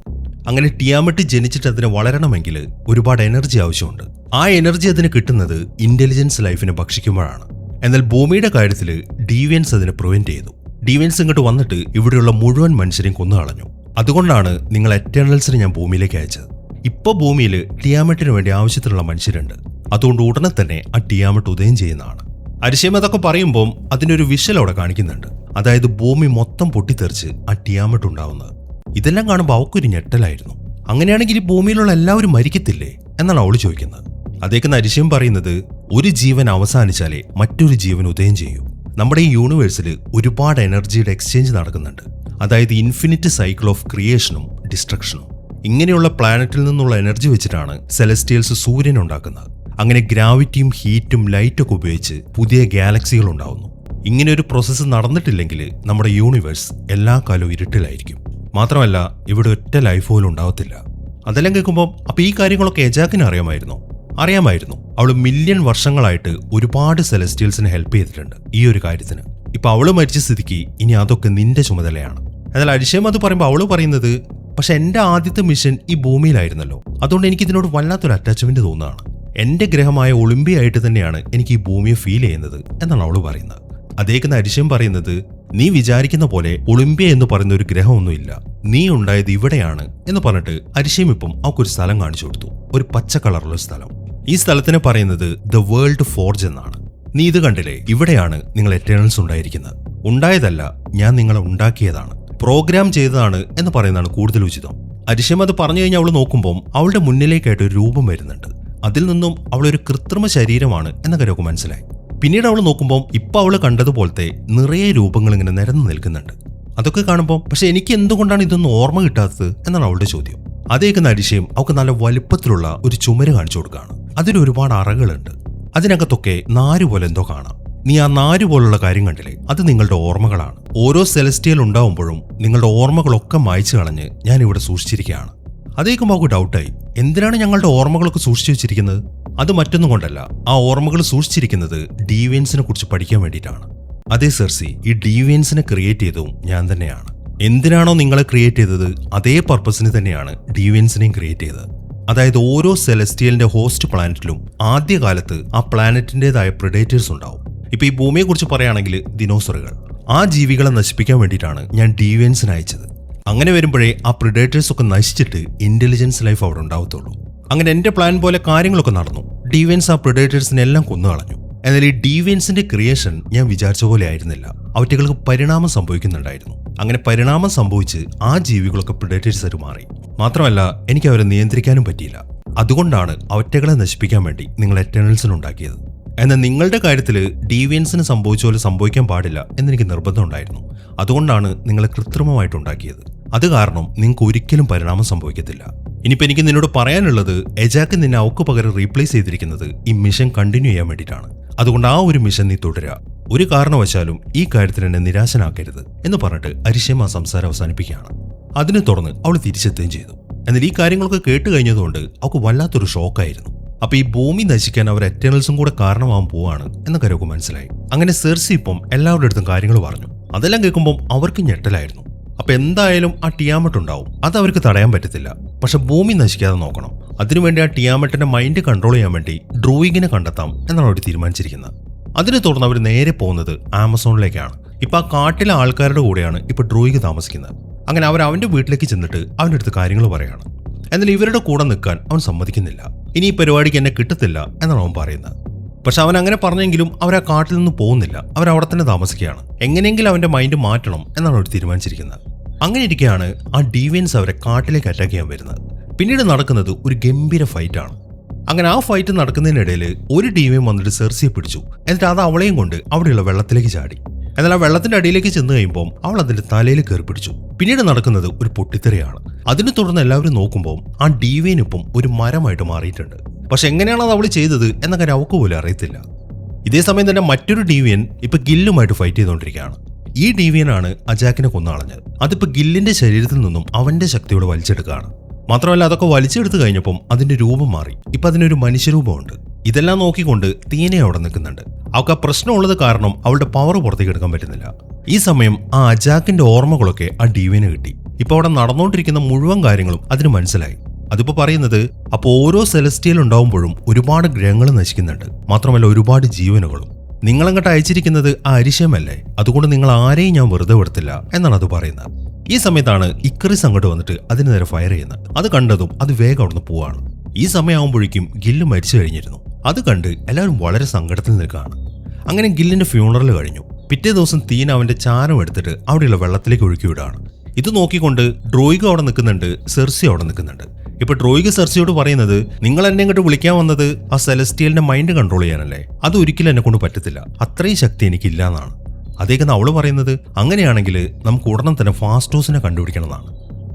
അങ്ങനെ ടിയാമറ്റ് ജനിച്ചിട്ട് അതിനെ വളരണമെങ്കിൽ ഒരുപാട് എനർജി ആവശ്യമുണ്ട്. ആ എനർജി അതിന് കിട്ടുന്നത് ഇന്റലിജൻസ് ലൈഫിനെ ഭക്ഷിക്കുമ്പോഴാണ്. എന്നാൽ ഭൂമിയുടെ കാര്യത്തിൽ ഡീവിയൻസ് അതിനെ പ്രിവെന്റ് ചെയ്തു. ഡീവിയൻസ് ഇങ്ങോട്ട് വന്നിട്ട് ഇവിടെയുള്ള മുഴുവൻ മനുഷ്യരെയും കൊന്നുകളഞ്ഞു. അതുകൊണ്ടാണ് നിങ്ങൾ എറ്റേണൽസിനെ ഞാൻ ഭൂമിയിലേക്ക് അയച്ചത്. ഇപ്പൊ ഭൂമിയിൽ ടിയാമറ്റിന് വേണ്ടി ആവശ്യത്തിനുള്ള മനുഷ്യരുണ്ട്. അതുകൊണ്ട് ഉടനെ തന്നെ ആ ടിയാമറ്റ് ഉദയം ചെയ്യുന്നതാണ്. അരിശേം അതൊക്കെ പറയുമ്പോൾ അതിന്റെ ഒരു വിഷ്വൽ അവിടെ കാണിക്കുന്നുണ്ട്. അതായത് ഭൂമി മൊത്തം പൊട്ടിത്തെറിച്ച് ആ ടിയാമറ്റ് ഉണ്ടാവുന്നത്. ഇതെല്ലാം കാണുമ്പോൾ അവക്കൊരു ഞെട്ടലായിരുന്നു. അങ്ങനെയാണെങ്കിൽ ഈ ഭൂമിയിലുള്ള എല്ലാവരും മരിക്കത്തില്ലേ എന്നാണ് അവള് ചോദിക്കുന്നത്. അതേക്കുന്ന അരിശേം പറയുന്നത്, ഒരു ജീവൻ അവസാനിച്ചാലേ മറ്റൊരു ജീവൻ ഉദയം ചെയ്യൂ. നമ്മുടെ ഈ യൂണിവേഴ്സിൽ ഒരുപാട് എനർജിയുടെ എക്സ്ചേഞ്ച് നടക്കുന്നുണ്ട്. അതായത് ഇൻഫിനിറ്റ് സൈക്കിൾ ഓഫ് ക്രിയേഷനും ഡിസ്ട്രക്ഷനും. ഇങ്ങനെയുള്ള പ്ലാനറ്റിൽ നിന്നുള്ള എനർജി വെച്ചിട്ടാണ് സെലസ്റ്റിയൽസ് സൂര്യൻ ഉണ്ടാക്കുന്നത്. അങ്ങനെ ഗ്രാവിറ്റിയും ഹീറ്റും ലൈറ്റും ഒക്കെ ഉപയോഗിച്ച് പുതിയ ഗാലക്സികൾ ഉണ്ടാവുന്നു. ഇങ്ങനെ ഒരു പ്രോസസ്സ് നടന്നിട്ടില്ലെങ്കിൽ നമ്മുടെ യൂണിവേഴ്സ് എല്ലാ കാലവും ഇരുട്ടിലായിരിക്കും. മാത്രമല്ല ഇവിടെ ഒറ്റ ലൈഫ് പോലും ഉണ്ടാവത്തില്ല. അതെല്ലാം കേൾക്കുമ്പോൾ അപ്പൊ ഈ കാര്യങ്ങളൊക്കെ എജാക്കിന് അറിയാമായിരുന്നു. അവള് മില്യൺ വർഷങ്ങളായിട്ട് ഒരുപാട് സെലസ്റ്റിയൽസിനെ ഹെൽപ്പ് ചെയ്തിട്ടുണ്ട് ഈ ഒരു കാര്യത്തിന്. ഇപ്പൊ അവള് മരിച്ച സ്ഥിതിക്ക് ഇനി അതൊക്കെ നിന്റെ ചുമതലയാണ്. എന്നാൽ അരിശേം അത് പറയുമ്പോൾ അവള് പറയുന്നത്, പക്ഷെ എന്റെ ആദ്യത്തെ മിഷൻ ഈ ഭൂമിയിലായിരുന്നല്ലോ, അതുകൊണ്ട് എനിക്ക് ഇതിനോട് വല്ലാത്തൊരു അറ്റാച്ച്മെന്റ് തോന്നുകയാണ്. എന്റെ ഗ്രഹമായ ഒളിമ്പിയ ആയിട്ട് തന്നെയാണ് എനിക്ക് ഈ ഭൂമിയെ ഫീൽ ചെയ്യുന്നത് എന്നാണ് അവള് പറയുന്നത്. അതേക്കുന്ന അരിശേം പറയുന്നത്, നീ വിചാരിക്കുന്ന പോലെ ഒളിമ്പിയ എന്ന് പറയുന്ന ഒരു ഗ്രഹമൊന്നുമില്ല, നീ ഉണ്ടായത് ഇവിടെയാണ് എന്ന് പറഞ്ഞിട്ട് അരിശേം ഇപ്പം അവക്കൊരു സ്ഥലം കാണിച്ചു കൊടുത്തു. ഒരു പച്ച കളറുള്ള സ്ഥലം. ഈ സ്ഥലത്തിനെ പറയുന്നത് ദ വേൾഡ് ഫോർജ് എന്നാണ്. നീ ഇത് കണ്ടില്ലേ, ഇവിടെയാണ് നിങ്ങൾ എറ്റേണൽസ് ഉണ്ടായിരിക്കുന്നത്. ഉണ്ടായതല്ല, ഞാൻ നിങ്ങളെ ഉണ്ടാക്കിയതാണ്, പ്രോഗ്രാം ചെയ്തതാണ് എന്ന് പറയുന്നതാണ് കൂടുതൽ ഉചിതം. അരിശേം അത് പറഞ്ഞു കഴിഞ്ഞാൽ അവൾ നോക്കുമ്പോൾ അവളുടെ മുന്നിലേക്കായിട്ട് ഒരു രൂപം വരുന്നുണ്ട്. അതിൽ നിന്നും അവളൊരു കൃത്രിമ ശരീരമാണ് എന്ന കാര്യമൊക്കെ മനസ്സിലായി. പിന്നീട് അവൾ നോക്കുമ്പോൾ ഇപ്പൊ അവള് കണ്ടതുപോലത്തെ നിറയെ രൂപങ്ങൾ ഇങ്ങനെ നിരന്നു നിൽക്കുന്നുണ്ട്. അതൊക്കെ കാണുമ്പോൾ പക്ഷെ എനിക്ക് എന്തുകൊണ്ടാണ് ഇതൊന്നും ഓർമ്മ കിട്ടാത്തത് എന്നാണ് അവളുടെ ചോദ്യം. അതേക്കുന്ന അരിശേം അവൾക്ക് നല്ല വലുപ്പത്തിലുള്ള ഒരു ചുമര് കാണിച്ചു കൊടുക്കുകയാണ്. അതിൽ ഒരുപാട് അറകളുണ്ട്. അതിനകത്തൊക്കെ നാരുപോലെ എന്തോ കാണാം. നീ ആ നാര് പോലുള്ള കാര്യം കണ്ടില്ലേ, അത് നിങ്ങളുടെ ഓർമ്മകളാണ്. ഓരോ സെലസ്റ്റിയൽ ഉണ്ടാവുമ്പോഴും നിങ്ങളുടെ ഓർമ്മകളൊക്കെ മായ്ച്ചു കളഞ്ഞ് ഞാൻ ഇവിടെ സൂക്ഷിച്ചിരിക്കുകയാണ്. അതേക്കുമ്പോൾ അവർക്ക് ഡൗട്ടായി, എന്തിനാണ് ഞങ്ങളുടെ ഓർമ്മകളൊക്കെ സൂക്ഷിച്ചു വെച്ചിരിക്കുന്നത്? അത് മറ്റൊന്നും കൊണ്ടല്ല, ആ ഓർമ്മകൾ സൂക്ഷിച്ചിരിക്കുന്നത് ഡീവിയൻസിനെ കുറിച്ച് പഠിക്കാൻ വേണ്ടിയിട്ടാണ്. അതേ സെർസി, ഈ ഡീവിയൻസിനെ ക്രിയേറ്റ് ചെയ്തതും ഞാൻ തന്നെയാണ്. എന്തിനാണോ നിങ്ങളെ ക്രിയേറ്റ് ചെയ്തത് അതേ പർപ്പസിന് തന്നെയാണ് ഡീവിയൻസിനെയും ക്രിയേറ്റ് ചെയ്തത്. അതായത് ഓരോ സെലസ്റ്റിയലിന്റെ ഹോസ്റ്റ് പ്ലാനറ്റിലും ആദ്യകാലത്ത് ആ പ്ലാനറ്റിൻ്റെതായ പ്രിഡേറ്റേഴ്സ് ഉണ്ടാവും. ഇപ്പൊ ഈ ഭൂമിയെക്കുറിച്ച് പറയുകയാണെങ്കിൽ ദിനോസറുകൾ, ആ ജീവികളെ നശിപ്പിക്കാൻ വേണ്ടിയിട്ടാണ് ഞാൻ ഡീവിയൻസിന് അയച്ചത്. അങ്ങനെ വരുമ്പോഴേ ആ പ്രിഡേറ്റേഴ്സ് ഒക്കെ നശിച്ചിട്ട് ഇന്റലിജൻസ് ലൈഫ് അവിടെ ഉണ്ടാവത്തുള്ളൂ. അങ്ങനെ എന്റെ പ്ലാൻ പോലെ കാര്യങ്ങളൊക്കെ നടന്നു. ഡീവിയൻസ് ആ പ്രിഡേറ്റേഴ്സിനെ എല്ലാം കൊന്നുകളഞ്ഞു. എന്നാൽ ഈ ഡീവിയൻസിന്റെ ക്രിയേഷൻ ഞാൻ വിചാരിച്ച പോലെ ആയിരുന്നില്ല. അവറ്റകൾക്ക് പരിണാമം സംഭവിക്കുന്നുണ്ടായിരുന്നു. അങ്ങനെ പരിണാമം സംഭവിച്ച് ആ ജീവികളൊക്കെ പ്രിഡേറ്റേഴ്സ് ആയിട്ട് മാറി. മാത്രമല്ല എനിക്ക് അവരെ നിയന്ത്രിക്കാനും പറ്റിയില്ല. അതുകൊണ്ടാണ് അവറ്റകളെ നശിപ്പിക്കാൻ വേണ്ടി നിങ്ങൾ എറ്റേണൽസിന് ഉണ്ടാക്കിയത്. എന്നാൽ നിങ്ങളുടെ കാര്യത്തിൽ ഡീവിയൻസിന് സംഭവിച്ച പോലെ സംഭവിക്കാൻ പാടില്ല എന്നെനിക്ക് നിർബന്ധം ഉണ്ടായിരുന്നു. അതുകൊണ്ടാണ് നിങ്ങളെ കൃത്രിമമായിട്ട് ഉണ്ടാക്കിയത്. അത് കാരണം നിങ്ങൾക്ക് ഒരിക്കലും പരിണാമം സംഭവിക്കത്തില്ല. ഇനിയിപ്പോൾ എനിക്ക് നിന്നോട് പറയാനുള്ളത്, എജാക്ക് നിന്നെ അവക്ക് പകരം റീപ്ലേസ് ചെയ്തിരിക്കുന്നത് ഈ മിഷൻ കണ്ടിന്യൂ ചെയ്യാൻ വേണ്ടിയിട്ടാണ്. അതുകൊണ്ട് ആ ഒരു മിഷൻ നീ തുടരുക. ഒരു കാരണവശാലും ഈ കാര്യത്തിൽ എന്നെ നിരാശനാക്കരുത് എന്ന് പറഞ്ഞിട്ട് അരിശേമ സംസാരം അവസാനിപ്പിക്കുകയാണ്. അതിനെ തുടർന്ന് അവൾ തിരിച്ചെത്തുകയും ചെയ്തു. എന്നാൽ ഈ കാര്യങ്ങളൊക്കെ കേട്ട് കഴിഞ്ഞതുകൊണ്ട് അവൾക്ക് വല്ലാത്തൊരു ഷോക്കായിരുന്നു. അപ്പൊ ഈ ഭൂമി നശിക്കാൻ അവർ എറ്റേണൽസും കൂടെ കാരണമാകാൻ പോവാണ് എന്ന കാര്യമൊക്കെ മനസ്സിലായി. അങ്ങനെ സെർസി ഇപ്പം എല്ലാവരുടെ അടുത്തും കാര്യങ്ങൾ പറഞ്ഞു. അതെല്ലാം കേൾക്കുമ്പോൾ അവർക്ക് ഞെട്ടലായിരുന്നു. അപ്പൊ എന്തായാലും ആ ടിയാമറ്റ് ഉണ്ടാവും, അത് അവർക്ക് തടയാൻ പറ്റത്തില്ല. പക്ഷെ ഭൂമി നശിക്കാതെ നോക്കണം. അതിനുവേണ്ടി ആ ടിയാമറ്റിന്റെ മൈൻഡ് കൺട്രോൾ ചെയ്യാൻ വേണ്ടി ഡ്രൂയിങ്ങിനെ കണ്ടെത്താം എന്നാണ് അവർ തീരുമാനിച്ചിരിക്കുന്നത്. അതിനെ തുടർന്ന് അവർ നേരെ പോകുന്നത് ആമസോണിലേക്കാണ്. ഇപ്പൊ ആ കാട്ടിലെ ആൾക്കാരുടെ കൂടെയാണ് ഇപ്പൊ ഡ്രൂയിഗ് താമസിക്കുന്നത്. അങ്ങനെ അവർ അവന്റെ വീട്ടിലേക്ക് ചെന്നിട്ട് അവൻ്റെ അടുത്ത് കാര്യങ്ങൾ പറയാണ്. എന്നാൽ ഇവരുടെ കൂടെ നിൽക്കാൻ അവൻ സമ്മതിക്കുന്നില്ല. ഇനി ഈ പരിപാടിക്ക് എന്നെ കിട്ടത്തില്ല എന്നാണ് അവൻ പറയുന്നത്. പക്ഷെ അവൻ അങ്ങനെ പറഞ്ഞെങ്കിലും അവർ ആ കാട്ടിൽ നിന്ന് പോകുന്നില്ല. അവരവിടെ തന്നെ താമസിക്കുകയാണ്. എങ്ങനെയെങ്കിലും അവന്റെ മൈൻഡ് മാറ്റണം എന്നാണ് അവർ തീരുമാനിച്ചിരിക്കുന്നത്. അങ്ങനെ ഇരിക്കെയാണ് ആ ഡീവിയൻസ് അവരെ കാട്ടിലേക്ക് അറ്റാക്ക് ചെയ്യാൻ വരുന്നത്. പിന്നീട് നടക്കുന്നത് ഒരു ഗംഭീര ഫൈറ്റാണ്. അങ്ങനെ ആ ഫൈറ്റ് നടക്കുന്നതിനിടയിൽ ഒരു ഡീവിയൻ വന്നിട്ട് സെർസിയെ പിടിച്ചു. എന്നിട്ട് അത് അവളെയും കൊണ്ട് അവിടെയുള്ള വെള്ളത്തിലേക്ക് ചാടി. എന്നാൽ ആ വെള്ളത്തിന്റെ അടിയിലേക്ക് ചെന്ന് കഴിയുമ്പോൾ അവൾ അതിന്റെ തലയിൽ കയറി പിടിച്ചു. പിന്നീട് നടക്കുന്നത് ഒരു പൊട്ടിത്തെറിയാണ്. അതിനെ തുടർന്ന് എല്ലാവരും നോക്കുമ്പോൾ ആ ഡീവിയൻ ഇപ്പം ഒരു മരമായിട്ട് മാറിയിട്ടുണ്ട്. പക്ഷെ എങ്ങനെയാണ് അത് അവൾ ചെയ്തത് എന്ന കാര്യം അവൾക്ക് പോലും അറിയത്തില്ല. ഇതേ സമയം തന്നെ മറ്റൊരു ഡീവിയൻ ഇപ്പൊ ഗില്ലുമായിട്ട് ഫൈറ്റ് ചെയ്തുകൊണ്ടിരിക്കുകയാണ്. ഈ ഡീവിയനാണ് അജാക്കിനെ കൊന്നളഞ്ഞത്. അതിപ്പോ ഗില്ലിന്റെ ശരീരത്തിൽ നിന്നും അവന്റെ ശക്തിയോടെ വലിച്ചെടുക്കുകയാണ്. മാത്രമല്ല അതൊക്കെ വലിച്ചെടുത്ത് കഴിഞ്ഞപ്പം അതിന്റെ രൂപം മാറി. ഇപ്പൊ അതിനൊരു മനുഷ്യരൂപമുണ്ട്. ഇതെല്ലാം നോക്കിക്കൊണ്ട് തീനെ അവിടെ നിൽക്കുന്നുണ്ട്. അവൾക്ക് ആ പ്രശ്നമുള്ളത് കാരണം അവളുടെ പവർ പുറത്തേക്ക് എടുക്കാൻ പറ്റുന്നില്ല. ഈ സമയം ആ അജാക്കിന്റെ ഓർമ്മകളൊക്കെ ആ ഡീവിയന് കിട്ടി. ഇപ്പൊ അവിടെ നടന്നുകൊണ്ടിരിക്കുന്ന മുഴുവൻ കാര്യങ്ങളും അതിന് മനസ്സിലായി. അതിപ്പോ പറയുന്നത്, അപ്പോൾ ഓരോ സെലസ്റ്റിയൽ ഉണ്ടാവുമ്പോഴും ഒരുപാട് ഗ്രഹങ്ങൾ നശിക്കുന്നുണ്ട്. മാത്രമല്ല ഒരുപാട് ജീവനുകളും. നിങ്ങളങ്ങോട്ട് അയച്ചിരിക്കുന്നത് ആ അരിശയമല്ലേ, അതുകൊണ്ട് നിങ്ങൾ ആരെയും ഞാൻ വെറുതെ വിടത്തില്ല എന്നാണ് അത് പറയുന്നത്. ഈ സമയത്താണ് ഇക്കറിസ് അങ്ങോട്ട് വന്നിട്ട് അതിന് നേരെ ഫയർ ചെയ്യുന്നത്. അത് കണ്ടതും അത് വേഗം അവിടുന്ന് പോവാണ്. ഈ സമയമാകുമ്പോഴേക്കും ഗില്ല് മരിച്ചു കഴിഞ്ഞിരുന്നു. അത് കണ്ട് എല്ലാവരും വളരെ സങ്കടത്തിൽ നിൽക്കുകയാണ്. അങ്ങനെ ഗില്ലിന്റെ ഫ്യൂണറൽ കഴിഞ്ഞു. പിറ്റേ ദിവസം തീന അവന്റെ ചാരം എടുത്തിട്ട് അവിടെയുള്ള വെള്ളത്തിലേക്ക് ഒഴുക്കി വിടുകയാണ്. ഇത് നോക്കിക്കൊണ്ട് ഡ്രോയിഗ് അവിടെ നിൽക്കുന്നുണ്ട്, സെർസി അവിടെ നിൽക്കുന്നുണ്ട്. ഇപ്പൊ ഡ്രോയിഗ് സെർസിയോട് പറയുന്നത്, നിങ്ങൾ എന്നെ ഇങ്ങോട്ട് വിളിക്കാൻ വന്നത് ആ സെലസ്റ്റിയലിന്റെ മൈൻഡ് കൺട്രോൾ ചെയ്യാനല്ലേ, അത് ഒരിക്കലും എന്നെ കൊണ്ട് പറ്റത്തില്ല, അത്രയും ശക്തി എനിക്കില്ല എന്നാണ്. അതേക്കുന്ന അവള് പറയുന്നത്, അങ്ങനെയാണെങ്കിൽ നമുക്ക് ഉടനെ തന്നെ ഫാസ്റ്റോസിനെ കണ്ടുപിടിക്കണമെന്നാണ്.